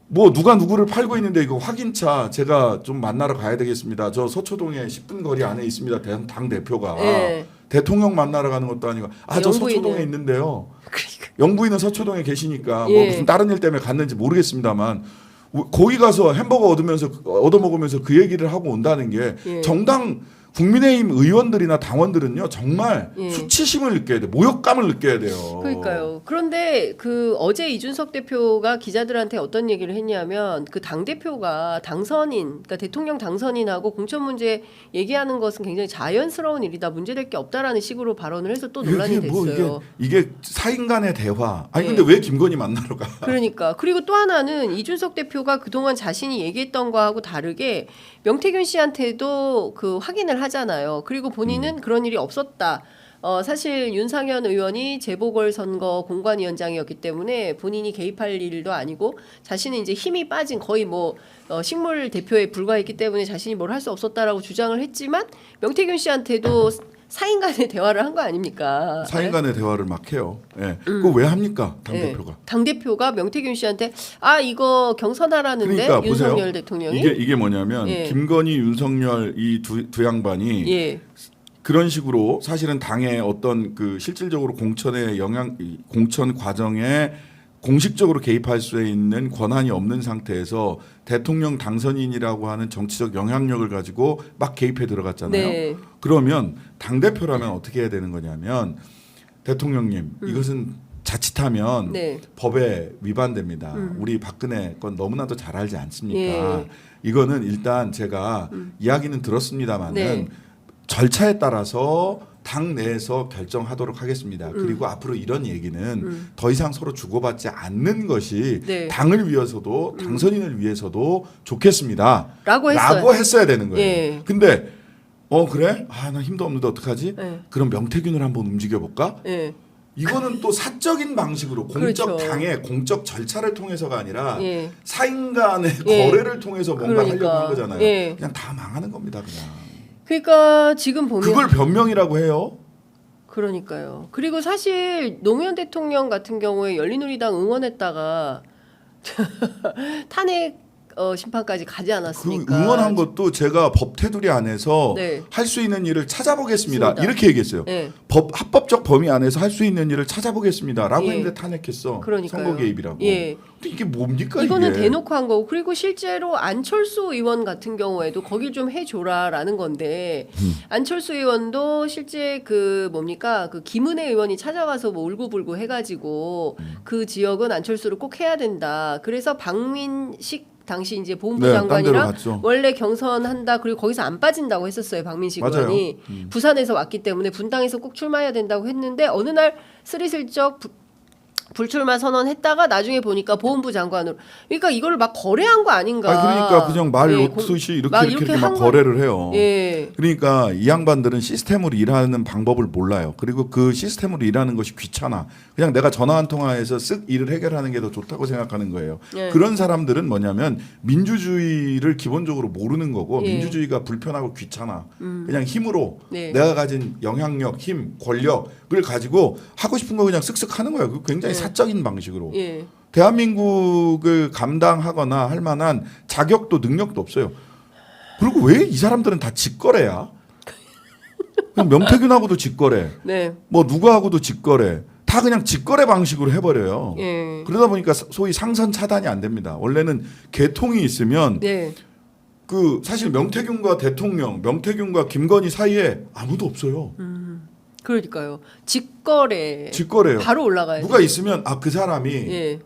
뭐 누가 누구를 팔고 있는데 이거 확인차 제가 좀 만나러 가야 되겠습니다. 저 서초동에 10분 거리 안에 있습니다. 당 대표가 예. 대통령 만나러 가는 것도 아니고 저 영부인은. 서초동에 있는데요. 그러니까. 영부인은 서초동에 계시니까 뭐 예. 무슨 다른 일 때문에 갔는지 모르겠습니다만 거기 가서 햄버거 얻어 먹으면서 그 얘기를 하고 온다는 게 예. 정당 국민의힘 의원들이나 당원들은요 정말 예. 수치심을 느껴야 돼, 모욕감을 느껴야 돼요. 그러니까요. 그런데 그 어제 이준석 대표가 기자들한테 어떤 얘기를 했냐면 그 당 대표가 당선인, 그러니까 대통령 당선인하고 공천 문제 얘기하는 것은 굉장히 자연스러운 일이다, 문제될 게 없다라는 식으로 발언을 해서 또 논란이 이게 뭐 됐어요. 이게 사인 간의 대화. 아니 예. 근데 왜 김건희 만나러 가? 그러니까 그리고 또 하나는 이준석 대표가 그동안 자신이 얘기했던 거하고 다르게 명태균 씨한테도 그 확인을 하잖아요. 그리고 본인은 그런 일이 없었다. 사실 윤상현 의원이 재보궐선거 공관위원장이었기 때문에 본인이 개입할 일도 아니고 자신은 이제 힘이 빠진 거의 뭐 식물 대표에 불과했기 때문에 자신이 뭘 할 수 없었다라고 주장을 했지만 명태균 씨한테도 사인 간의 대화를 한 거 아닙니까? 사인 간의 대화를 막 해요. 예. 그거 왜 합니까? 당 대표가. 당 대표가 명태균 씨한테 이거 경선하라는데 그러니까 윤석열 보세요. 대통령이 이게 뭐냐면 예. 김건희, 윤석열 이 두 양반이 예. 그런 식으로 사실은 당의 어떤 그 실질적으로 공천 과정에 공식적으로 개입할 수 있는 권한이 없는 상태에서 대통령 당선인이라고 하는 정치적 영향력을 가지고 막 개입해 들어갔잖아요. 네. 그러면 당대표라면 어떻게 해야 되는 거냐면 대통령님 이것은 자칫하면 네. 법에 위반됩니다. 우리 박근혜 건 너무나도 잘 알지 않습니까? 예. 이거는 일단 제가 이야기는 들었습니다마는 네. 절차에 따라서 당 내에서 결정하도록 하겠습니다. 그리고 앞으로 이런 얘기는 더 이상 서로 주고받지 않는 것이 네. 당을 위해서도 당선인을 위해서도 좋겠습니다. 라고 했어요. 라고 했어야 되는 거예요. 예. 근데 그래? 아, 나 힘도 없는데 어떡하지? 예. 그럼 명태균을 한번 움직여 볼까? 예. 이거는 또 사적인 방식으로 공적 그렇죠. 당의 공적 절차를 통해서가 아니라 예. 사인 간의 예. 거래를 통해서 뭔가 그러니까. 하려고 한 거잖아요. 예. 그냥 다 망하는 겁니다. 그냥. 그러니까 지금 보면 그걸 변명이라고 해요. 그러니까요. 그리고 사실 노무현 대통령 같은 경우에 열린우리당 응원했다가 탄핵 심판까지 가지 그 않았습니까? 응원한 것도 제가 법 테두리 안에서 네. 할 수 있는 일을 찾아보겠습니다. 맞습니다. 이렇게 얘기했어요. 네. 합법적 범위 안에서 할 수 있는 일을 찾아보겠습니다라고 예. 했는데 탄핵했어. 그러니까요. 선거 개입이라고. 예. 근데 이게 뭡니까 이거는 이게? 대놓고 한 거고 그리고 실제로 안철수 의원 같은 경우에도 거길 좀 해줘라라는 건데 안철수 의원도 실제 그 뭡니까 그 김은혜 의원이 찾아가서 뭐 울고불고 해가지고 그 지역은 안철수를 꼭 해야 된다. 그래서 박민식 당시 이제 보훈부 네, 딴 데로 장관이랑 갔죠. 원래 경선한다 그리고 거기서 안 빠진다고 했었어요 박민식 맞아요. 의원이 부산에서 왔기 때문에 분당에서 꼭 출마해야 된다고 했는데 어느 날 스리슬쩍 불출마 선언했다가 나중에 보니까 보훈부 장관으로 그러니까 이걸 막 거래한 거 아닌가? 그러니까 그냥 말 예, 놓듯이 이렇게 막 이렇게 한 막 거- 거래를 해요. 예. 그러니까 이 양반들은 시스템으로 일하는 방법을 몰라요. 그리고 그 시스템으로 일하는 것이 귀찮아. 그냥 내가 전화 한 통화해서 쓱 일을 해결하는 게 더 좋다고 생각하는 거예요. 예. 그런 사람들은 뭐냐면 민주주의를 기본적으로 모르는 거고 예. 민주주의가 불편하고 귀찮아. 그냥 힘으로 네. 내가 가진 영향력, 힘, 권력을 가지고 하고 싶은 거 그냥 쓱쓱 하는 거예요. 그 굉장히 예. 사적인 방식으로. 예. 대한민국을 감당하거나 할 만한 자격도 능력도 없어요. 그리고 왜 이 사람들은 다 직거래야? 그냥 명태균하고도 직거래, 네. 뭐 누구하고도 직거래, 다 그냥 직거래 방식으로 해버려요. 예. 그러다 보니까 소위 상선 차단이 안 됩니다. 원래는 개통이 있으면 네. 그 사실 명태균과 대통령, 명태균과 김건희 사이에 아무도 없어요. 그러니까요. 직거래. 직거래요. 바로 올라가요. 누가 있으면 그 사람이 예.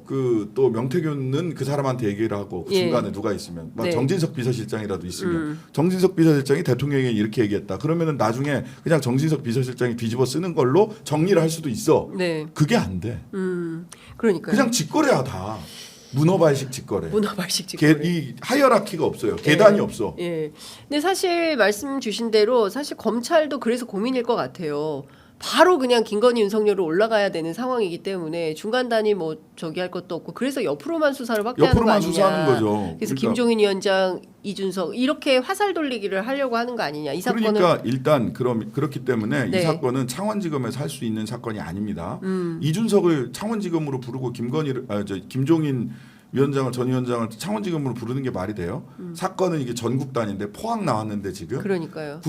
그 또 명태균은 그 사람한테 얘기를 하고 그 예. 중간에 누가 있으면 막 네. 정진석 비서실장이라도 있으면 정진석 비서실장이 대통령에게 이렇게 얘기했다. 그러면은 나중에 그냥 정진석 비서실장이 뒤집어 쓰는 걸로 정리를 할 수도 있어. 네. 그게 안 돼. 그러니까요. 그냥 직거래야 다. 문어발식 직거래. 문화발식 직거래. 이 하이어라키가 없어요. 계단이 없어. 예. 근데 사실 말씀 주신 대로 사실 검찰도 그래서 고민일 것 같아요. 바로 그냥 김건희 윤석열로 올라가야 되는 상황이기 때문에 중간단위 뭐 저기 할 것도 없고 그래서 옆으로만 수사를 확대하는 거 옆으로만 아니냐. 수사하는 거죠. 그래서 그러니까. 김종인 위원장, 이준석 이렇게 화살 돌리기를 하려고 하는 거 아니냐. 이 사건은 그러니까 일단 그렇기 때문에 네. 이 사건은 창원지검에서 할 수 있는 사건이 아닙니다. 이준석을 창원지검으로 부르고 김종인 위원장을 전 위원장을 창원지검으로 부르는 게 말이 돼요? 사건은 이게 전국 단위인데 포항 나왔는데 지금 그러니까요.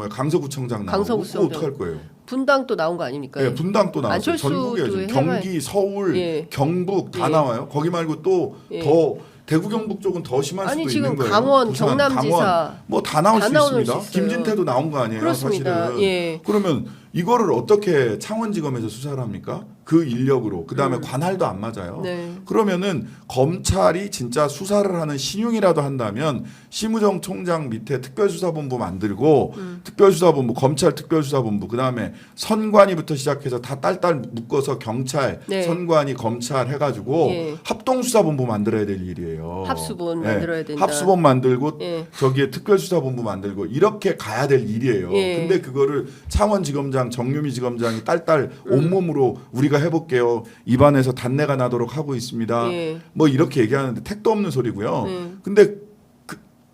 강서구청장 나오고 강서구청장. 그거 어떡할 거예요? 분당 또 나온 거 아닙니까? 네, 분당 또 나왔어요. 안철수도 전국에 지금 해봐야- 경기, 서울, 예. 경북 다 예. 나와요. 거기 말고 또 더 예. 대구 경북 쪽은 더 심할 아니, 수도 지금 있는 거예요. 강원, 부산, 경남지사 강원 뭐 다 나올 다 수 나올 있습니다. 수 있어요. 김진태도 나온 거 아니에요, 그렇습니다. 사실은. 예. 그러면 이거를 어떻게 창원지검에서 수사를 합니까? 그 인력으로. 그다음에 관할도 안 맞아요. 네. 그러면은 검찰이 진짜 수사를 하는 신용이라도 한다면 심우정 총장 밑에 특별수사본부 만들고 특별수사본부, 검찰 특별수사본부, 그다음에 선관위부터 시작해서 다 딸딸 묶어서 경찰, 네. 선관위, 검찰 해가지고 예. 합동수사본부 만들어야 될 일이에요. 합수본 만들어야 된다. 합수본 만들고 예. 저기에 특별수사본부 만들고 이렇게 가야 될 일이에요. 예. 근데 그거를 창원지검장, 정유미 지검장이 딸딸 온몸으로 우리가 해볼게요. 입안에서 단내가 나도록 하고 있습니다. 예. 뭐 이렇게 얘기하는데 택도 없는 소리고요. 예. 근데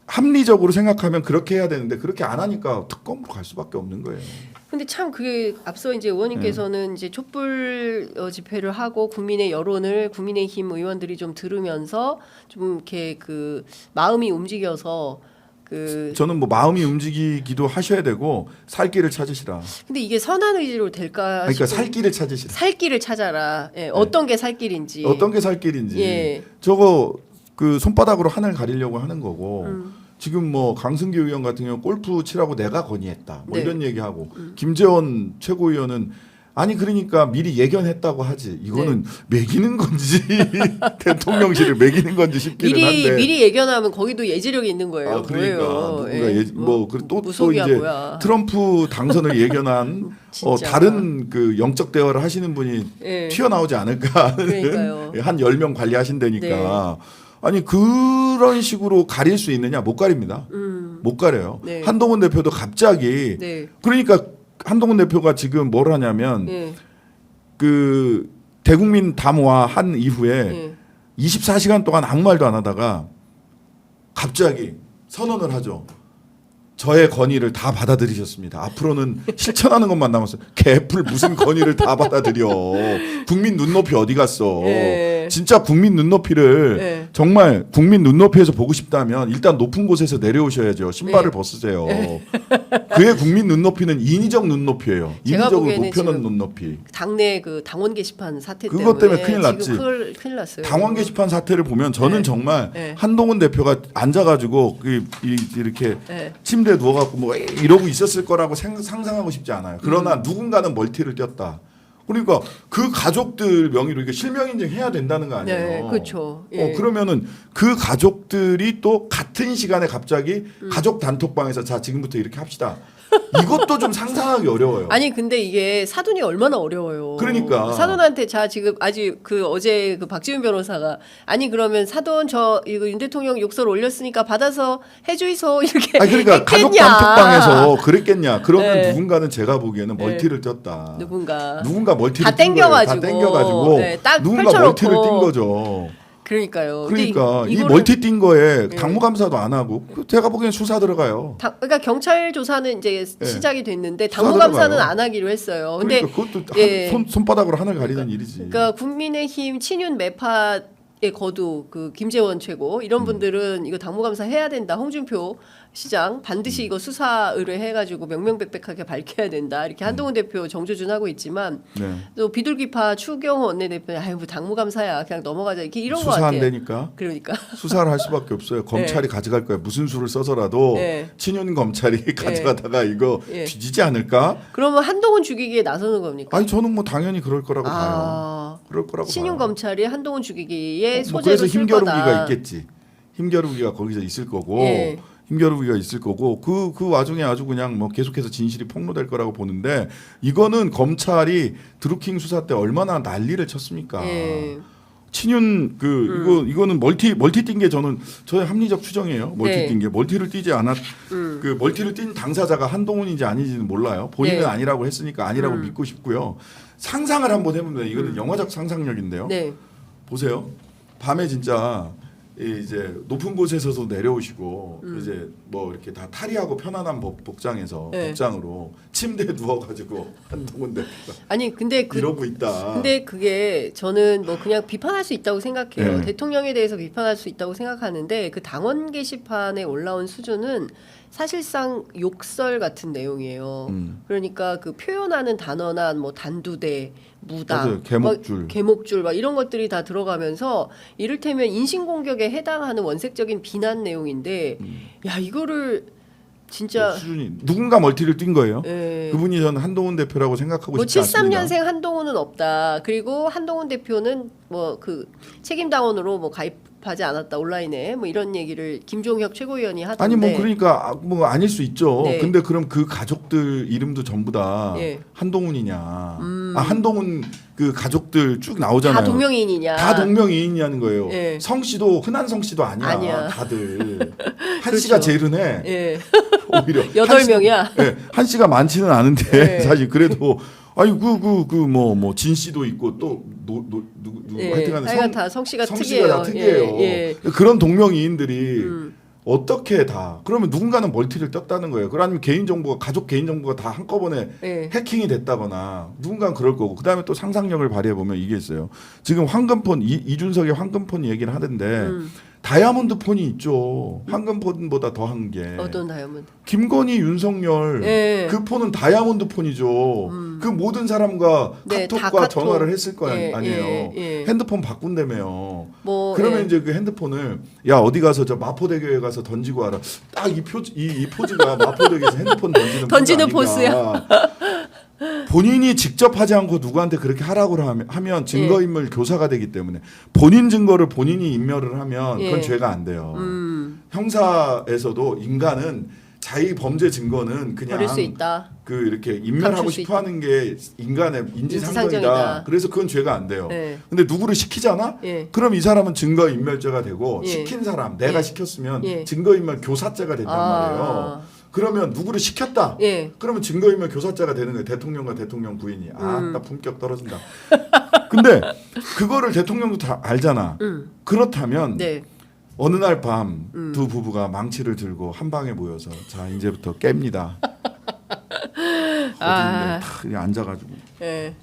합리적으로 생각하면 그렇게 해야 되는데 그렇게 안 하니까 특검으로 갈 수밖에 없는 거예요. 근데 참 그게 앞서 이제 의원님께서는 이제 촛불 집회를 하고 국민의 여론을 국민의힘 의원들이 좀 들으면서 좀 이렇게 그 마음이 움직여서 저는 뭐 마음이 움직이기도 하셔야 되고 살 길을 찾으시라. 근데 이게 선한 의지로 될까? 그러니까 살 길을 찾으시라. 살 길을 찾아라. 예, 어떤 게 살 길인지. 어떤 게 살 길인지. 예. 저거 그 손바닥으로 하늘 가리려고 하는 거고. 지금 뭐 강승기 의원 같은 경우 골프 치라고 내가 건의했다. 뭐 네. 이런 얘기하고 김재원 최고위원은 아니 그러니까 미리 예견했다고 하지. 이거는 매기는 건지 대통령실을 매기는 건지 싶기는 한데. 미리 예견하면 거기도 예지력이 있는 거예요. 그러니까 뭐예요? 누군가 또 이제 뭐야. 트럼프 당선을 예견한 다른 그 영적 대화를 하시는 분이 튀어나오지 않을까 하는 그러니까요. 한 10명 관리하신다니까. 아니 그런 식으로 가릴 수 있느냐? 못 가립니다. 못 가려요. 네. 한동훈 대표도 갑자기 그러니까 한동훈 대표가 지금 뭘 하냐면 그 대국민 담화 한 이후에 24시간 동안 아무 말도 안 하다가 갑자기 선언을 하죠. 저의 건의를 다 받아들이셨습니다. 앞으로는 실천하는 것만 남았어요. 개뿔 무슨 건의를 다 받아들여. 국민 눈높이 어디 갔어. 진짜 국민 눈높이를 정말 국민 눈높이에서 보고 싶다면 일단 높은 곳에서 내려오셔야죠. 신발을 벗으세요. 그의 국민 눈높이는 인위적 눈높이에요. 인위적으로 높여놓은 눈높이. 당내 그 당원 게시판 사태 그것 때문에 큰일 났지. 지금 큰일 났어요. 당원 게시판 사태를 보면 저는 정말 한동훈 대표가 앉아가지고 이렇게 침대에 누워갖고 뭐 이러고 있었을 거라고 상상하고 싶지 않아요. 그러나 누군가는 멀티를 띄었다. 그러니까 그 가족들 명의로 이게 실명인증 해야 된다는 거 아니에요. 네, 그렇죠. 그러면은 그 가족들이 또 같은 시간에 갑자기 가족 단톡방에서 자 지금부터 이렇게 합시다. 이것도 좀 상상하기 어려워요. 아니 근데 이게 사돈이 얼마나 어려워요. 그러니까 사돈한테 자 지금 아직 그 어제 그 박지훈 변호사가 아니 그러면 사돈 저 이거 윤 대통령 욕설 올렸으니까 받아서 해주이소 이렇게. 아니 그러니까 가족 단톡방에서 그랬겠냐? 그러면 네. 누군가는 제가 보기에는 멀티를 띄었다. 누군가 멀티를 다 땡겨가지고 딱 누군가 펼쳐놓고. 멀티를 띈 거죠. 그러니까요. 그러니까 이 이거를- 멀티 띈 거에 당무감사도 안 하고 제가 보기엔 수사 들어가요. 그러니까 경찰 조사는 이제 예. 시작이 됐는데 수사 당무감사는 들어가요. 안 하기로 했어요. 근데 그러니까 그것도 손바닥으로 하늘 가리는 일이지. 그러니까 국민의힘 친윤 매파의 거두 그 김재원 최고 이런 분들은 이거 당무감사 해야 된다. 홍준표 시장 반드시 이거 수사 의뢰해가지고 명명백백하게 밝혀야 된다. 이렇게 한동훈 대표 정조준하고 있지만 또 비둘기파 추경호 원내대표는 아유 뭐 당무감사야 그냥 넘어가자 이렇게 이런 거 수사 같아요. 안 되니까. 그러니까 수사를 할 수밖에 없어요. 검찰이 가져갈 거야. 무슨 수를 써서라도 친윤 검찰이 가져가다가 이거 뒤지지 않을까? 그러면 한동훈 죽이기에 나서는 겁니까? 아니 저는 뭐 당연히 그럴 거라고 봐요. 그럴 거라고 친윤 봐요. 검찰이 한동훈 죽이기에 뭐 소재로 그래서 쓸 힘겨루기가 거다. 있겠지. 힘겨루기가 거기서 있을 거고 힘겨루기가 있을 거고 그 와중에 아주 그냥 뭐 계속해서 진실이 폭로될 거라고 보는데 이거는 검찰이 드루킹 수사 때 얼마나 난리를 쳤습니까? 친윤 이거는 멀티 띈 게 저는 저의 합리적 추정이에요. 멀티 띈 게 멀티를 띄지 않았 그 멀티를 띈 당사자가 한동훈인지 아닌지는 몰라요. 본인은 아니라고 했으니까 아니라고 믿고 싶고요. 상상을 한번 해보면 이거는 영화적 상상력인데요. 보세요. 밤에 진짜 이제 높은 곳에서도 내려오시고 이제 뭐 이렇게 다 탈의하고 편안한 복장에서 복장으로 침대에 누워가지고 한동훈 대표가 아니 근데 이러고 있다. 근데 그게 저는 뭐 그냥 비판할 수 있다고 생각해요. 대통령에 대해서 비판할 수 있다고 생각하는데 그 당원 게시판에 올라온 수준은 사실상 욕설 같은 내용이에요. 그러니까 그 표현하는 단어나 뭐 단두대, 무당, 개목줄 막 이런 것들이 다 들어가면서 이를테면 인신공격에 해당하는 원색적인 비난 내용인데 야 이거를 진짜 수준이 누군가 멀티를 띈 거예요. 그분이 저는 한동훈 대표라고 생각하고 뭐 싶지 않습니다. 73년생 한동훈은 없다. 그리고 한동훈 대표는 뭐 그 책임당원으로 뭐 가입하지 않았다 온라인에 뭐 이런 얘기를 김종혁 최고위원이 하던데. 아니 뭐 그러니까 뭐 아닐 수 있죠. 근데 그럼 그 가족들 이름도 전부 다 한동훈이냐? 한동훈 그 가족들 쭉 나오잖아요. 다 동명이인이냐? 다 동명이인이냐는 거예요. 성씨도 흔한 성씨도 아니야. 다들 한 씨가 제일 흔해. 오히려 8명이야. 한 씨가 많지는 않은데 사실 그래도 아니 뭐 진 씨도 있고 또 누구 하여튼간에 다 성씨가 다 특이해요. 그런 동명이인들이 어떻게 다 그러면 누군가는 멀티를 떴다는 거예요. 그러면 개인정보가 가족 개인정보가 다 한꺼번에 해킹이 됐다거나 누군가는 그럴 거고 그다음에 또 상상력을 발휘해 보면 이게 있어요. 지금 황금폰 이준석의 황금폰 얘기를 하던데 다이아몬드 폰이 있죠. 황금 폰보다 더한 게. 어떤 다이아몬드? 김건희, 윤석열 예. 그 폰은 다이아몬드 폰이죠. 그 모든 사람과 네, 다 카톡과 카톡. 전화를 했을 거 예, 아니에요. 예, 예. 핸드폰 바꾼다며요. 뭐 그러면 예. 이제 그 핸드폰을 야 어디 가서 저 마포대교에 가서 던지고 와라. 딱 이 포즈가 마포대교에서 핸드폰 던지는 포즈 아닌가. 본인이 직접 하지 않고 누구한테 그렇게 하라고 하면 증거인물 교사가 되기 때문에 본인 증거를 본인이 인멸을 하면 그건 예. 죄가 안 돼요. 형사에서도 인간은 자기 범죄 증거는 그냥 버릴 수 있다. 그 이렇게 인멸하고 감출 수 싶어하는 게 인간의 인지상정이다. 인지상정이다. 그래서 그건 죄가 안 돼요. 예. 근데 누구를 시키잖아? 예. 그럼 이 사람은 증거인멸죄가 되고 예. 시킨 사람 내가 예. 시켰으면 예. 증거인멸 교사죄가 된단 말이에요. 그러면 누구를 시켰다? 예. 그러면 증거인멸 교사죄가 되는 거예요. 대통령과 대통령 부인이. 나 품격 떨어진다. 근데 그거를 대통령도 다 알잖아. 그렇다면 네. 어느 날 밤 두 부부가 망치를 들고 한 방에 모여서 자 이제부터 깹니다. 아. 탁 앉아가지고 예.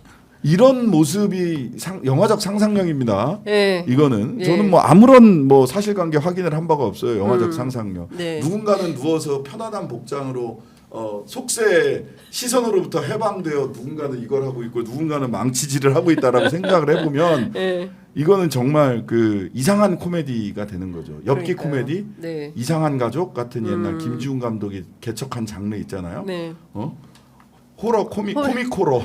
이런 모습이 영화적 상상력입니다. 예. 이거는 예. 저는 뭐 아무런 뭐 사실관계 확인을 한 바가 없어요. 영화적 상상력. 네. 누군가는 누워서 편안한 복장으로 속세 시선으로부터 해방되어 누군가는 이걸 하고 있고 누군가는 망치질을 하고 있다라고 생각을 해보면 예. 이거는 정말 그 이상한 코미디가 되는 거죠. 엽기 그러니까요. 코미디, 네. 이상한 가족 같은 옛날 김지훈 감독이 개척한 장르 있잖아요. 네. 호러 코믹 호러.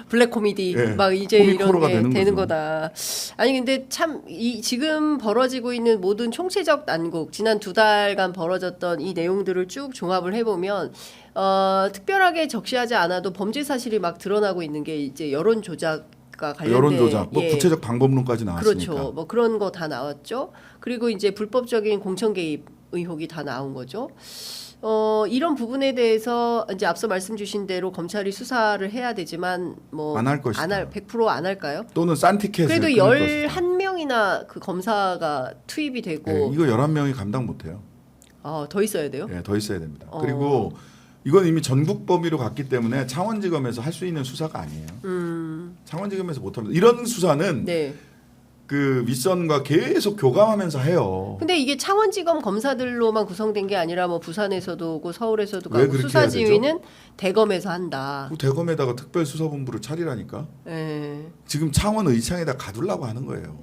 블랙 코미디 예, 막 이제 코믹 이런 호러가 게 되는 되는 거죠. 거다. 아니 근데 참 이 지금 벌어지고 있는 모든 총체적 난국 지난 2달간 벌어졌던 이 내용들을 쭉 종합을 해보면 특별하게 적시하지 않아도 범죄 사실이 막 드러나고 있는 게 이제 여론 조작과 관련된 여론 조작, 뭐 예. 구체적 방법론까지 나왔으니까. 그렇죠. 뭐 그런 거 다 나왔죠. 그리고 이제 불법적인 공천 개입 의혹이 다 나온 거죠. 이런 부분에 대해서 이제 앞서 말씀 주신 대로 검찰이 수사를 해야 되지만 뭐 안할 것이다. 100% 안 할까요? 또는 싼티켓을 그래도 끊을 것이다. 11명이나 그 검사가 투입이 되고 예, 이거 11명이 감당 못해요. 더 있어야 돼요. 예, 더 있어야 됩니다. 그리고 이건 이미 전국 범위로 갔기 때문에 창원지검에서 할 수 있는 수사가 아니에요. 창원지검에서 못합니다. 이런 수사는 네. 그 윗선과 계속 교감하면서 해요. 근데 이게 창원지검 검사들로만 구성된 게 아니라 뭐 부산에서도 오고 서울에서도 왜 가고 그렇게 수사 해야 되죠? 지휘는 대검에서 한다. 그 대검에다가 특별수사본부를 차리라니까. 예. 지금 창원 의창에다 가두려고 하는 거예요.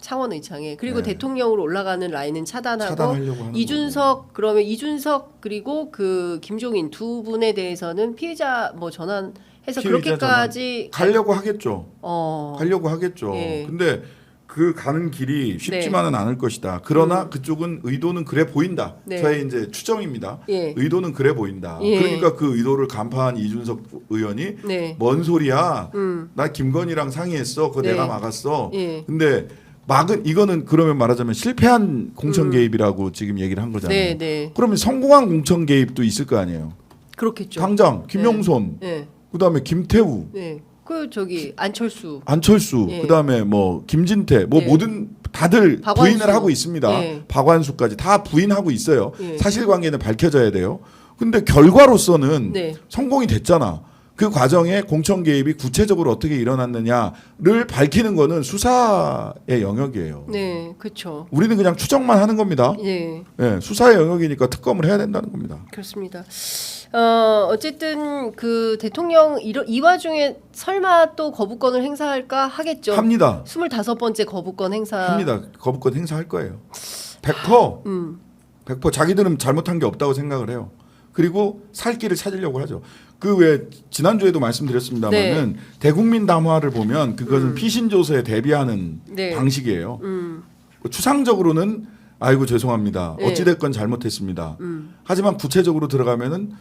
창원 의창에 그리고 네. 대통령으로 올라가는 라인은 차단하고 차단하려고 하는 이준석 그러면 이준석 그리고 그 김종인 두 분에 대해서는 피해자 뭐 전환해서 피해자 그렇게까지 가려고 하겠죠. 어. 가려고 하겠죠. 예. 근데 그 가는 길이 쉽지만은 않을 것이다. 그러나 그쪽은 의도는 그래 보인다. 네. 저의 이제 추정입니다. 예. 의도는 그래 보인다. 예. 그러니까 그 의도를 간파한 이준석 의원이 네. 뭔 소리야? 나 김건희랑 상의했어. 그거 네. 내가 막았어. 예. 근데 막은 이거는 그러면 말하자면 실패한 공천 개입이라고 지금 얘기를 한 거잖아요. 네, 네. 그러면 성공한 공천 개입도 있을 거 아니에요. 그렇겠죠. 당장 김용손, 네. 그다음에 김태우, 네. 그 저기 안철수 안철수, 예. 그다음에 뭐 김진태, 뭐 예. 모든 다들 박완수. 부인을 하고 있습니다. 예. 박완수까지 다 부인하고 있어요. 예. 사실관계는 밝혀져야 돼요. 근데 결과로서는 네. 성공이 됐잖아. 그 과정에 공천 개입이 구체적으로 어떻게 일어났느냐를 밝히는 거는 수사의 영역이에요. 네, 그렇죠. 우리는 그냥 추정만 하는 겁니다. 예, 예, 수사의 영역이니까 특검을 해야 된다는 겁니다. 그렇습니다. 어쨌든 그 대통령 이 와중에 설마 또 거부권을 행사할까 하겠죠. 합니다. 25번째 거부권 행사. 합니다. 거부권 행사할 거예요. 100%. 100% 자기들은 잘못한 게 없다고 생각을 해요. 그리고 살 길을 찾으려고 하죠. 그 왜 지난주에도 말씀드렸습니다만은 네. 대국민 담화를 보면 그것은 피신 조서에 대비하는 네. 방식이에요. 추상적으로는 아이고 죄송합니다. 네. 어찌 됐건 잘못했습니다. 하지만 구체적으로 들어가면은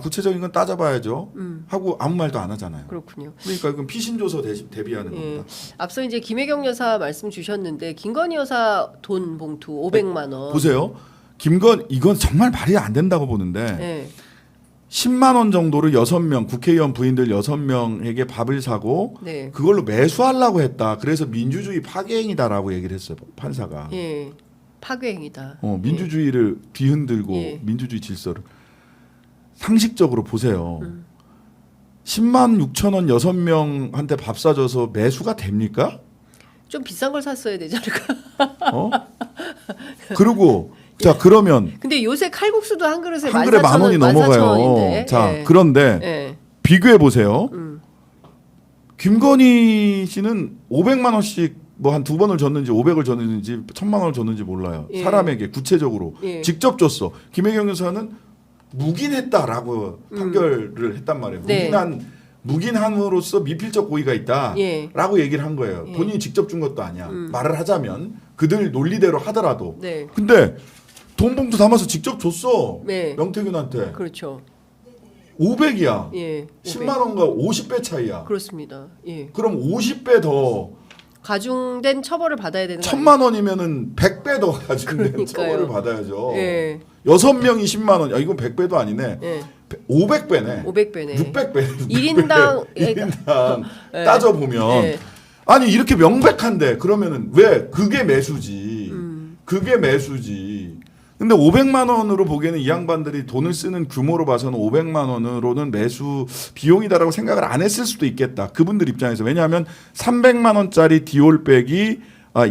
구체적인 건 따져봐야죠. 하고 아무 말도 안 하잖아요. 그렇군요. 그러니까 이건 피신 조서 대비하는 예. 겁니다. 앞서 이제 김혜경 여사 말씀 주셨는데 김건희 여사 돈 봉투 500만 원. 보세요. 이건 정말 말이 안 된다고 보는데 예. 10만 원 정도를 6명 국회의원 부인들 6명에게 밥을 사고 네. 그걸로 매수하려고 했다. 그래서 민주주의 파괴행위다라고 얘기를 했어요. 판사가. 예. 파괴행위다. 민주주의를 뒤흔들고 예. 민주주의 질서를 상식적으로 보세요. 10만 6천 원 6명한테 밥 사줘서 매수가 됩니까? 좀 비싼 걸 샀어야 되지 않을까? 어? 그리고 자 그러면 근데 요새 칼국수도 한 그릇에 한 그릇에 10,000원이 넘어가요. 자 예. 그런데 예. 비교해 보세요. 김건희 씨는 500만 원씩 뭐 한 2번을 줬는지 500을 줬는지 1,000만 원을 줬는지 몰라요. 예. 사람에게 구체적으로 예. 직접 줬어. 김혜경 여사는 묵인했다라고 판결을 했단 말이에요. 네. 묵인함으로써 미필적 고의가 있다라고 예. 얘기를 한 거예요. 예. 본인이 직접 준 것도 아니야. 말을 하자면 그들 논리대로 하더라도. 네. 근데 돈 봉투 담아서 직접 줬어. 네. 명태균한테. 그렇죠. 500이야. 예. 10만 원과 50배 차이야. 그렇습니다. 예. 그럼 50배 더 가중된 처벌을 받아야 되는 거 1,000만 원이면은 100배 더 가중된 그러니까요. 처벌을 받아야죠. 예. 6명이 10만 원. 야 이건 100배도 아니네. 예. 500배네. 500배네. 600배. 1인당 1인당 예. 따져 보면 예. 아니 이렇게 명백한데 그러면은 왜 그게 매수지. 그게 매수지. 근데 500만 원으로 보기에는 이 양반들이 돈을 쓰는 규모로 봐서는 500만 원으로는 매수 비용이다라고 생각을 안 했을 수도 있겠다. 그분들 입장에서. 왜냐하면 300만 원짜리 디올백이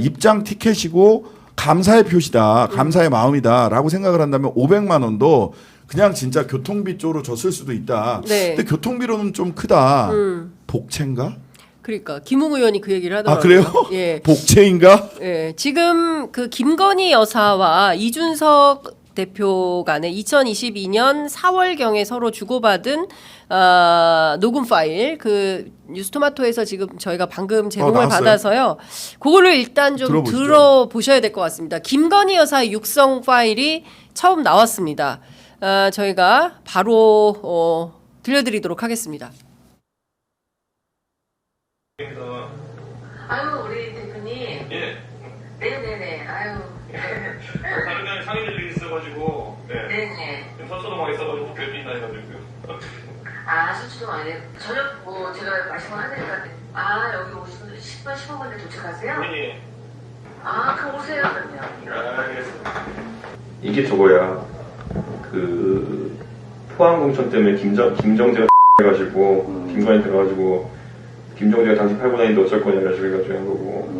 입장 티켓이고 감사의 표시다. 감사의 마음이다라고 생각을 한다면 500만 원도 그냥 진짜 교통비 쪽으로 줬을 수도 있다. 네. 근데 교통비로는 좀 크다. 복채인가? 그러니까 김웅 의원이 그 얘기를 하더라고요. 아 그래요? 예. 복채인가? 예. 지금 그 김건희 여사와 이준석 대표 간에 2022년 4월경에 서로 주고받은 녹음 파일 그 뉴스토마토에서 지금 저희가 방금 제공을 나왔어요? 받아서요. 그거를 일단 좀 들어보시죠. 들어보셔야 될 것 같습니다. 김건희 여사 육성 파일이 처음 나왔습니다. 저희가 바로 들려드리도록 하겠습니다. 아유 우리 대표님. 예. 네네네. 아유. 다른 날 상인들이 있어가지고, 네. 네네. 지금 서초동에 있어가지고 별빛 나해가지고요. 아 수치도 아니에요. 저녁 뭐 제가 말씀을 하니까 여기 오시면 10분 15분에 도착하세요? 예. 그럼 오세요 그럼요. 알겠습니다. 이게 저거야. 그 포항공천 때문에 김정재가 해가지고 김건희 돼가지고 김정재가 당시 팔고 다니는데 어쩔 거냐 해가지고 한 거고.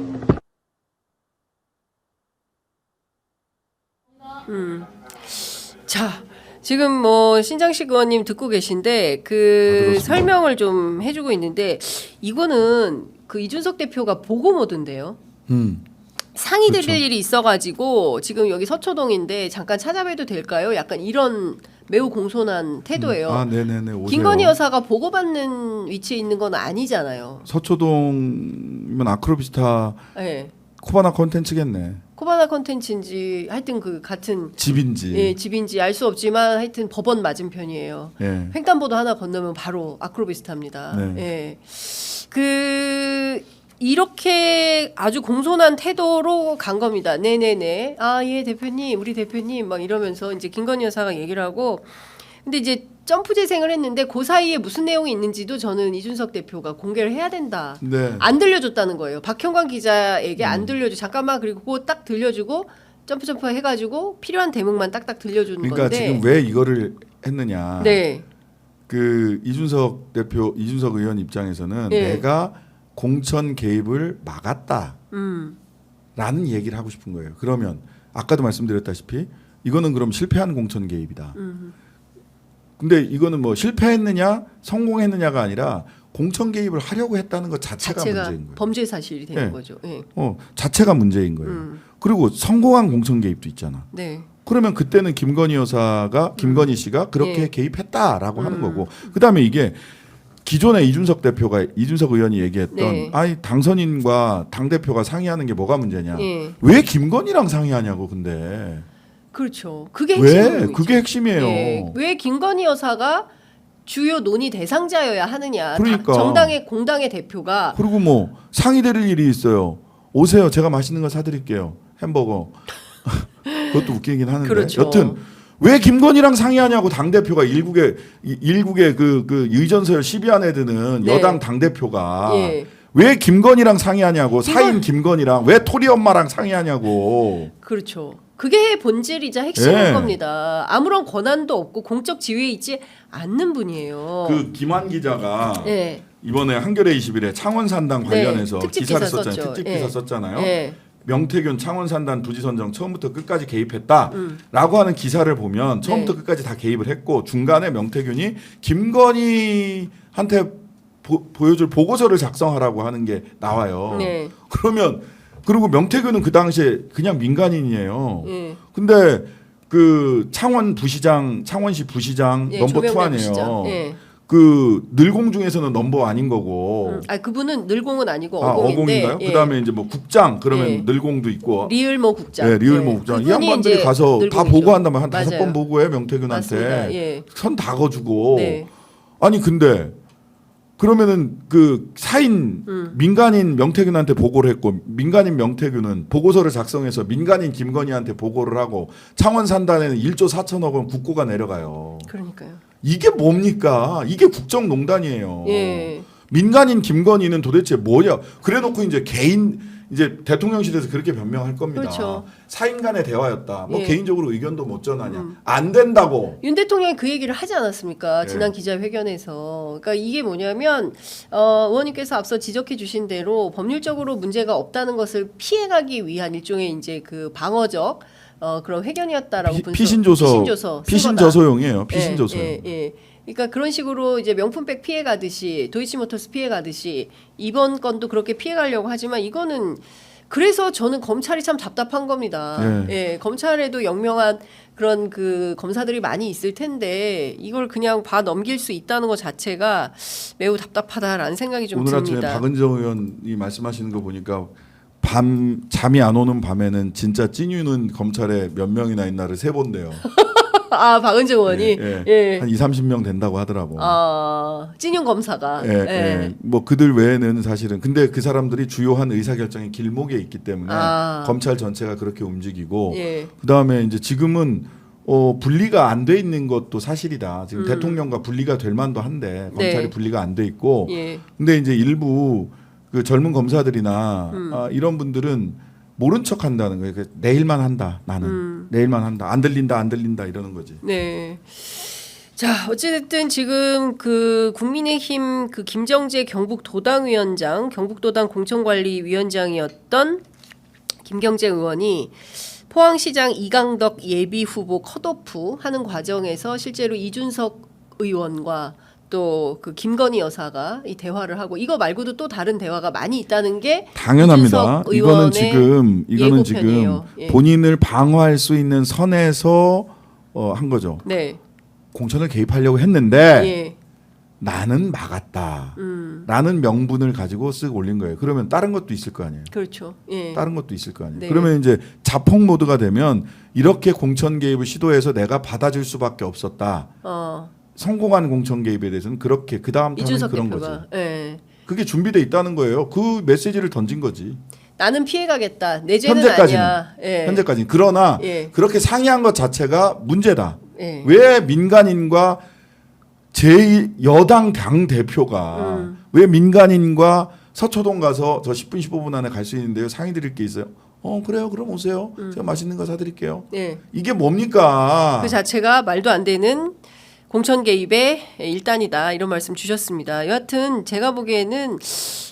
자, 지금 뭐 신장식 의원님 듣고 계신데 그 설명을 좀 해주고 있는데 이거는 그 이준석 대표가 보고 모드인데요. 상의 드릴 그렇죠. 일이 있어가지고 지금 여기 서초동인데 잠깐 찾아뵈도 될까요? 약간 이런 매우 공손한 태도예요. 네네네. 오세요. 김건희 여사가 보고받는 위치에 있는 건 아니잖아요. 서초동이면 아크로비스타 네. 코바나 콘텐츠겠네. 코바나 컨텐츠인지 하여튼 그 같은 집인지. 예, 집인지 알 수 없지만 하여튼 법원 맞은편이에요. 예. 횡단보도 하나 건너면 바로 아크로비스타입니다. 네. 예. 이렇게 아주 공손한 태도로 간 겁니다. 네네네. 예, 대표님, 우리 대표님 막 이러면서 이제 김건희 여사가 얘기를 하고 근데 이제 점프 재생을 했는데 그 사이에 무슨 내용이 있는지도 저는 이준석 대표가 공개를 해야 된다. 네. 안 들려줬다는 거예요. 박형관 기자에게 안 들려줘. 잠깐만 그리고 그거 딱 들려주고 점프 해가지고 필요한 대목만 딱딱 들려주는 그러니까 건데. 지금 왜 이거를 했느냐. 네. 그 이준석 의원 입장에서는 네. 내가 공천 개입을 막았다. 라는 얘기를 하고 싶은 거예요. 그러면 아까도 말씀드렸다시피 이거는 그럼 실패한 공천 개입이다. 근데 이거는 뭐 실패했느냐 성공했느냐가 아니라 공천 개입을 하려고 했다는 것 자체가 문제인 거예요. 범죄 사실이 되는 네. 거죠. 네. 자체가 문제인 거예요. 그리고 성공한 공천 개입도 있잖아. 네. 그러면 그때는 김건희 씨가 그렇게 네. 개입했다라고 하는 거고. 그다음에 이게 기존에 이준석 의원이 얘기했던 네. 당선인과 당 대표가 상의하는 게 뭐가 문제냐? 네. 왜 김건희랑 상의하냐고 근데. 그렇죠. 그게 왜? 핵심이죠. 그게 핵심이에요. 네. 왜 김건희 여사가 주요 논의 대상자여야 하느냐. 그러니까. 정당의 공당의 대표가 그리고 뭐 상의 드릴 일이 있어요. 오세요. 제가 맛있는 거 사드릴게요. 햄버거. 그것도 웃기긴 하는데. 그렇죠. 여튼 왜 김건희랑 상의하냐고 당 대표가 일국의 그 의전서열 10위 안에 드는 네. 여당 당 대표가 예. 왜 김건희랑 상의하냐고 사인 김건희랑 왜 토리 엄마랑 상의하냐고. 그렇죠. 그게 본질이자 핵심인 예. 겁니다. 아무런 권한도 없고 공적 지위에 있지 않는 분이에요. 그 김환 기자가 예. 이번에 한겨레 21에 창원 산당 관련해서 특집 기사를 기사 썼잖아요. 썼죠. 특집 예. 기사 썼잖아요. 예. 명태균 창원 산단 부지 선정 처음부터 끝까지 개입했다라고 하는 기사를 보면 처음부터 네. 끝까지 다 개입을 했고 중간에 명태균이 김건희한테 보여줄 보고서를 작성하라고 하는 게 나와요. 네. 그러면 그리고 명태균은 그 당시에 그냥 민간인이에요. 예. 근데 그 창원 부시장, 창원시 부시장 예, 넘버 2 조병래 아니에요. 부시장. 예. 그 늘공 중에서는 넘버 아닌 거고. 아 그분은 늘공은 아니고 아, 어공인데. 어공인가요? 예. 그다음에 이제 뭐 국장 그러면 예. 늘공도 있고. 리을모 국장. 네, 리을모 국장. 이 그분이 양반들이 이제 가서 다 늘공이죠. 보고한다면 한 맞아요. 5번 보고해 맞습니다. 명태균한테. 예. 선 다 거주고. 네. 아니 근데 그러면은 그 사인 민간인 명태균한테 보고를 했고 민간인 명태균은 보고서를 작성해서 민간인 김건희한테 보고를 하고 창원 산단에는 1조 4천억 원 국고가 내려가요. 그러니까요. 이게 뭡니까? 이게 국정농단이에요. 예. 민간인 김건희는 도대체 뭐냐? 그래놓고 이제 개인 이제 대통령실에서 그렇게 변명할 겁니다. 그렇죠. 사인 간의 대화였다. 뭐 예. 개인적으로 의견도 못 전하냐? 안 된다고. 윤 대통령이 그 얘기를 하지 않았습니까? 예. 지난 기자회견에서. 그러니까 이게 뭐냐면 의원님께서 앞서 지적해 주신 대로 법률적으로 문제가 없다는 것을 피해가기 위한 일종의 이제 그 방어적 그런 회견이었다라고 피신조서 피신저서용이에요. 피신저서용. 예. 그러니까 그런 식으로 이제 명품백 피해가듯이 도이치모터스 피해가듯이 이번 건도 그렇게 피해가려고 하지만 이거는 그래서 저는 검찰이 참 답답한 겁니다. 예, 검찰에도 영명한 그런 그 검사들이 많이 있을 텐데 이걸 그냥 봐 넘길 수 있다는 것 자체가 매우 답답하다라는 생각이 좀 오늘 아침에 듭니다. 박은정 의원이 말씀하시는 거 보니까 밤 잠이 안 오는 밤에는 진짜 찐유는 검찰에 몇 명이나 있나를 세본대요. 아 박은정 의원이 예. 한 2, 30명 된다고 하더라고. 아 찐윤 검사가 뭐 그들 외에는 사실은 근데 그 사람들이 주요한 의사결정의 길목에 있기 때문에 검찰 전체가 그렇게 움직이고 예. 그다음에 이제 지금은 분리가 안 돼 있는 것도 사실이다. 지금 대통령과 분리가 될 만도 한데 검찰이 네. 분리가 안 돼 있고 예. 근데 이제 일부 그 젊은 검사들이나 이런 분들은 모른 척 한다는 거예요. 내일만 한다. 나는 내일만 한다. 안 들린다 이러는 거지. 네. 자, 어찌됐든 지금 그 국민의힘 그 김정재 경북도당위원장, 경북도당 공천관리위원장이었던 김경재 의원이 포항시장 이강덕 예비 후보 컷오프 하는 과정에서 실제로 이준석 의원과 또 그 김건희 여사가 이 대화를 하고 이거 말고도 또 다른 대화가 많이 있다는 게 당연합니다. 이준석 이거는 지금 예고편이에요. 예. 본인을 방어할 수 있는 선에서 한 거죠. 네. 공천을 개입하려고 했는데 예. 나는 막았다. 라는 명분을 가지고 쓱 올린 거예요. 그러면 다른 것도 있을 거 아니에요. 그렇죠. 예. 다른 것도 있을 거 아니에요. 네. 그러면 이제 자폭 모드가 되면 이렇게 공천 개입을 시도해서 내가 받아줄 수밖에 없었다. 성공한 공천 개입에 대해서는 그렇게 그 다음 타는 이준석 그런 대표가 거지. 예. 그게 준비돼 있다는 거예요. 그 메시지를 던진 거지. 나는 피해가겠다. 내 죄는 현재까지는. 아니야. 예. 현재까지는. 그러나 예. 그렇게 상의한 것 자체가 문제다. 예. 왜 민간인과 제 여당 당 대표가 왜 민간인과 서초동 가서 저 10분 15분 안에 갈 수 있는데요. 상의 드릴 게 있어요. 그래요. 그럼 오세요. 제가 맛있는 거 사드릴게요. 예. 이게 뭡니까? 그 자체가 말도 안 되는 공천 개입의 일단이다 이런 말씀 주셨습니다. 여하튼 제가 보기에는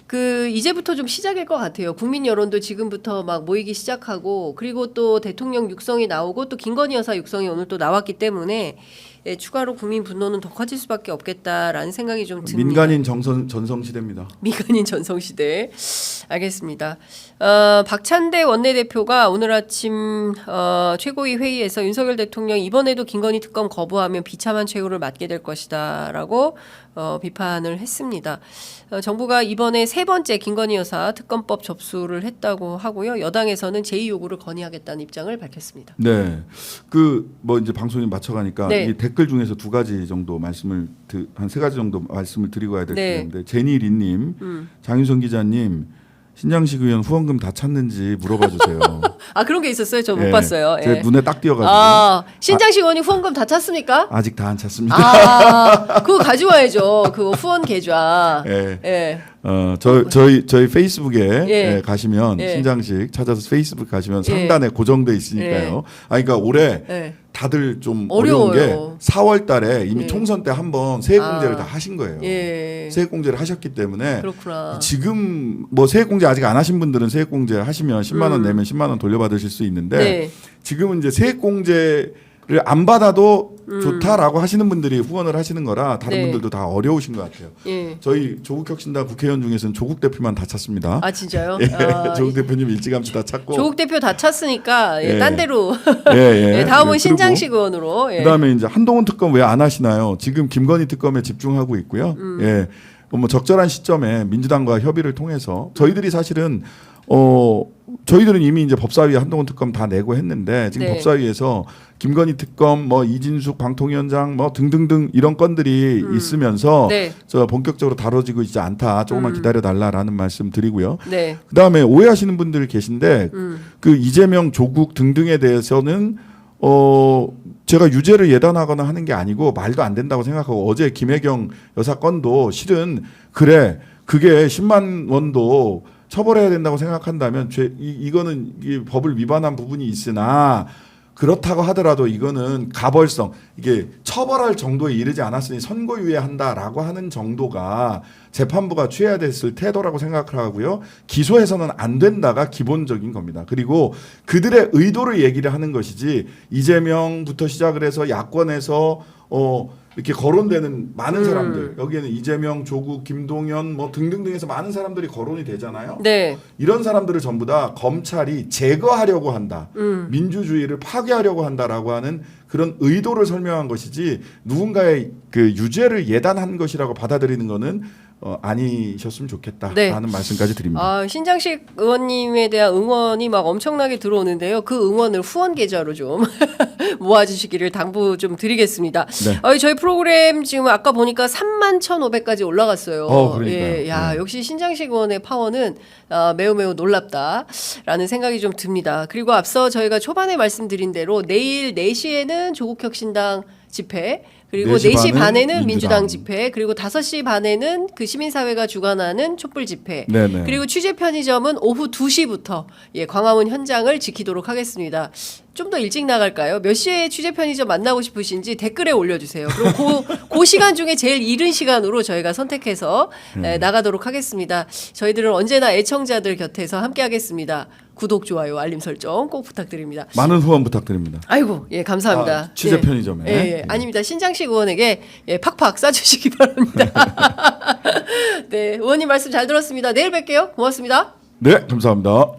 그 이제부터 좀 시작일 것 같아요. 국민 여론도 지금부터 막 모이기 시작하고 그리고 또 대통령 육성이 나오고 또 김건희 여사 육성이 오늘 또 나왔기 때문에 추가로 국민 분노는 더 커질 수밖에 없겠다라는 생각이 좀 듭니다. 민간인 전성 시대입니다. 민간인 전성시대. 알겠습니다. 박찬대 원내대표가 오늘 아침 최고위 회의에서 윤석열 대통령 이번에도 김건희 특검 거부하면 비참한 최후를 맞게 될 것이다 라고 비판을 했습니다. 정부가 이번에 세 번째 김건희 여사 특검법 접수를 했다고 하고요. 여당에서는 제2 요구를 건의하겠다는 입장을 밝혔습니다. 네. 그 뭐 이제 방송이 맞춰가니까 네. 이 댓글 중에서 두 가지 정도 말씀을 한 세 가지 정도 말씀을 드리고 가야 될 네. 텐데 제니리님, 장윤성 기자님 신장식 의원 후원금 다 찼는지 물어봐 주세요. 아 그런 게 있었어요? 저 못 예. 봤어요. 제 예. 눈에 딱 띄어가지고 신장식 의원이 후원금 다 찼습니까? 아직 다 안 찼습니다. 그거 가져와야죠. 그 후원 계좌. 예. 예. 저희 페이스북에 예. 가시면 예. 신장식 찾아서 페이스북 가시면 상단에 고정돼 있으니까요. 그러니까 올해 예. 다들 좀 어려워요. 어려운 게 4월 달에 이미 예. 총선 때 한번 세액공제를 아. 다 하신 거예요. 예. 세액공제를 하셨기 때문에 그렇구나. 지금 뭐 세액공제 아직 안 하신 분들은 세액공제 하시면 10만 원 내면 10만 원 돌려받으실 수 있는데 네. 지금은 이제 세액공제를 안 받아도 좋다라고 하시는 분들이 후원을 하시는 거라 다른 네. 분들도 다 어려우신 것 같아요. 예. 저희 조국혁신당 국회의원 중에서는 조국 대표만 다 찾습니다. 아 진짜요? 예, 아, 조국 대표님 일찌감치 다 찾고. 조국 대표 다 찼으니까 예, 예. 딴 데로 예. 예, 다음은 그리고 신장식 의원으로. 예. 그다음에 이제 한동훈 특검 왜 안 하시나요? 지금 김건희 특검에 집중하고 있고요. 예, 뭐 적절한 시점에 민주당과 협의를 통해서 저희들이 사실은 저희들은 이미 이제 법사위에 한동훈 특검 다 내고 했는데 지금 네. 법사위에서 김건희 특검, 뭐 이진숙 방통위원장, 뭐 등등등 이런 건들이 있으면서 네. 저 본격적으로 다뤄지고 있지 않다. 조금만 기다려 달라라는 말씀 드리고요. 네. 그다음에 오해하시는 분들 계신데 그 이재명, 조국 등등에 대해서는 제가 유죄를 예단하거나 하는 게 아니고 말도 안 된다고 생각하고 어제 김혜경 여사 건도 실은 그래 그게 10만 원도 처벌해야 된다고 생각한다면 이거는 이 법을 위반한 부분이 있으나 그렇다고 하더라도 이거는 가벌성 이게 처벌할 정도에 이르지 않았으니 선고유예한다라고 하는 정도가 재판부가 취해야 됐을 태도라고 생각을 하고요. 기소해서는 안 된다가 기본적인 겁니다. 그리고 그들의 의도를 얘기를 하는 것이지 이재명부터 시작을 해서 야권에서 이렇게 거론되는 많은 사람들 여기에는 이재명, 조국, 김동연 뭐 등등등에서 많은 사람들이 거론이 되잖아요. 네. 이런 사람들을 전부 다 검찰이 제거하려고 한다. 민주주의를 파괴하려고 한다라고 하는 그런 의도를 설명한 것이지 누군가의 그 유죄를 예단한 것이라고 받아들이는 거는 아니셨으면 좋겠다라는 네. 말씀까지 드립니다. 아, 신장식 의원님에 대한 응원이 막 엄청나게 들어오는데요. 그 응원을 후원 계좌로 좀 모아주시기를 당부 좀 드리겠습니다. 네. 저희 프로그램 지금 아까 보니까 31,500까지 올라갔어요. 그러니까요. 예, 야, 네. 역시 신장식 의원의 파워는 매우 놀랍다라는 생각이 좀 듭니다. 그리고 앞서 저희가 초반에 말씀드린 대로 내일 4시에는 조국혁신당 집회 그리고 4시 4시 반에는 민주당 민주당 집회 그리고 5시 반에는 그 시민사회가 주관하는 촛불 집회 네네. 그리고 취재 편의점은 오후 2시부터 광화문 현장을 지키도록 하겠습니다. 좀 더 일찍 나갈까요? 몇 시에 취재 편의점 만나고 싶으신지 댓글에 올려주세요. 그럼 그 시간 중에 제일 이른 시간으로 저희가 선택해서 나가도록 하겠습니다. 저희들은 언제나 애청자들 곁에서 함께하겠습니다. 구독, 좋아요, 알림 설정 꼭 부탁드립니다. 많은 후원 부탁드립니다. 아이고, 예, 감사합니다. 취재 예. 편의점에. 예, 아닙니다. 신장식 의원에게 팍팍 쏴주시기 바랍니다. 네, 의원님 말씀 잘 들었습니다. 내일 뵐게요. 고맙습니다. 네, 감사합니다.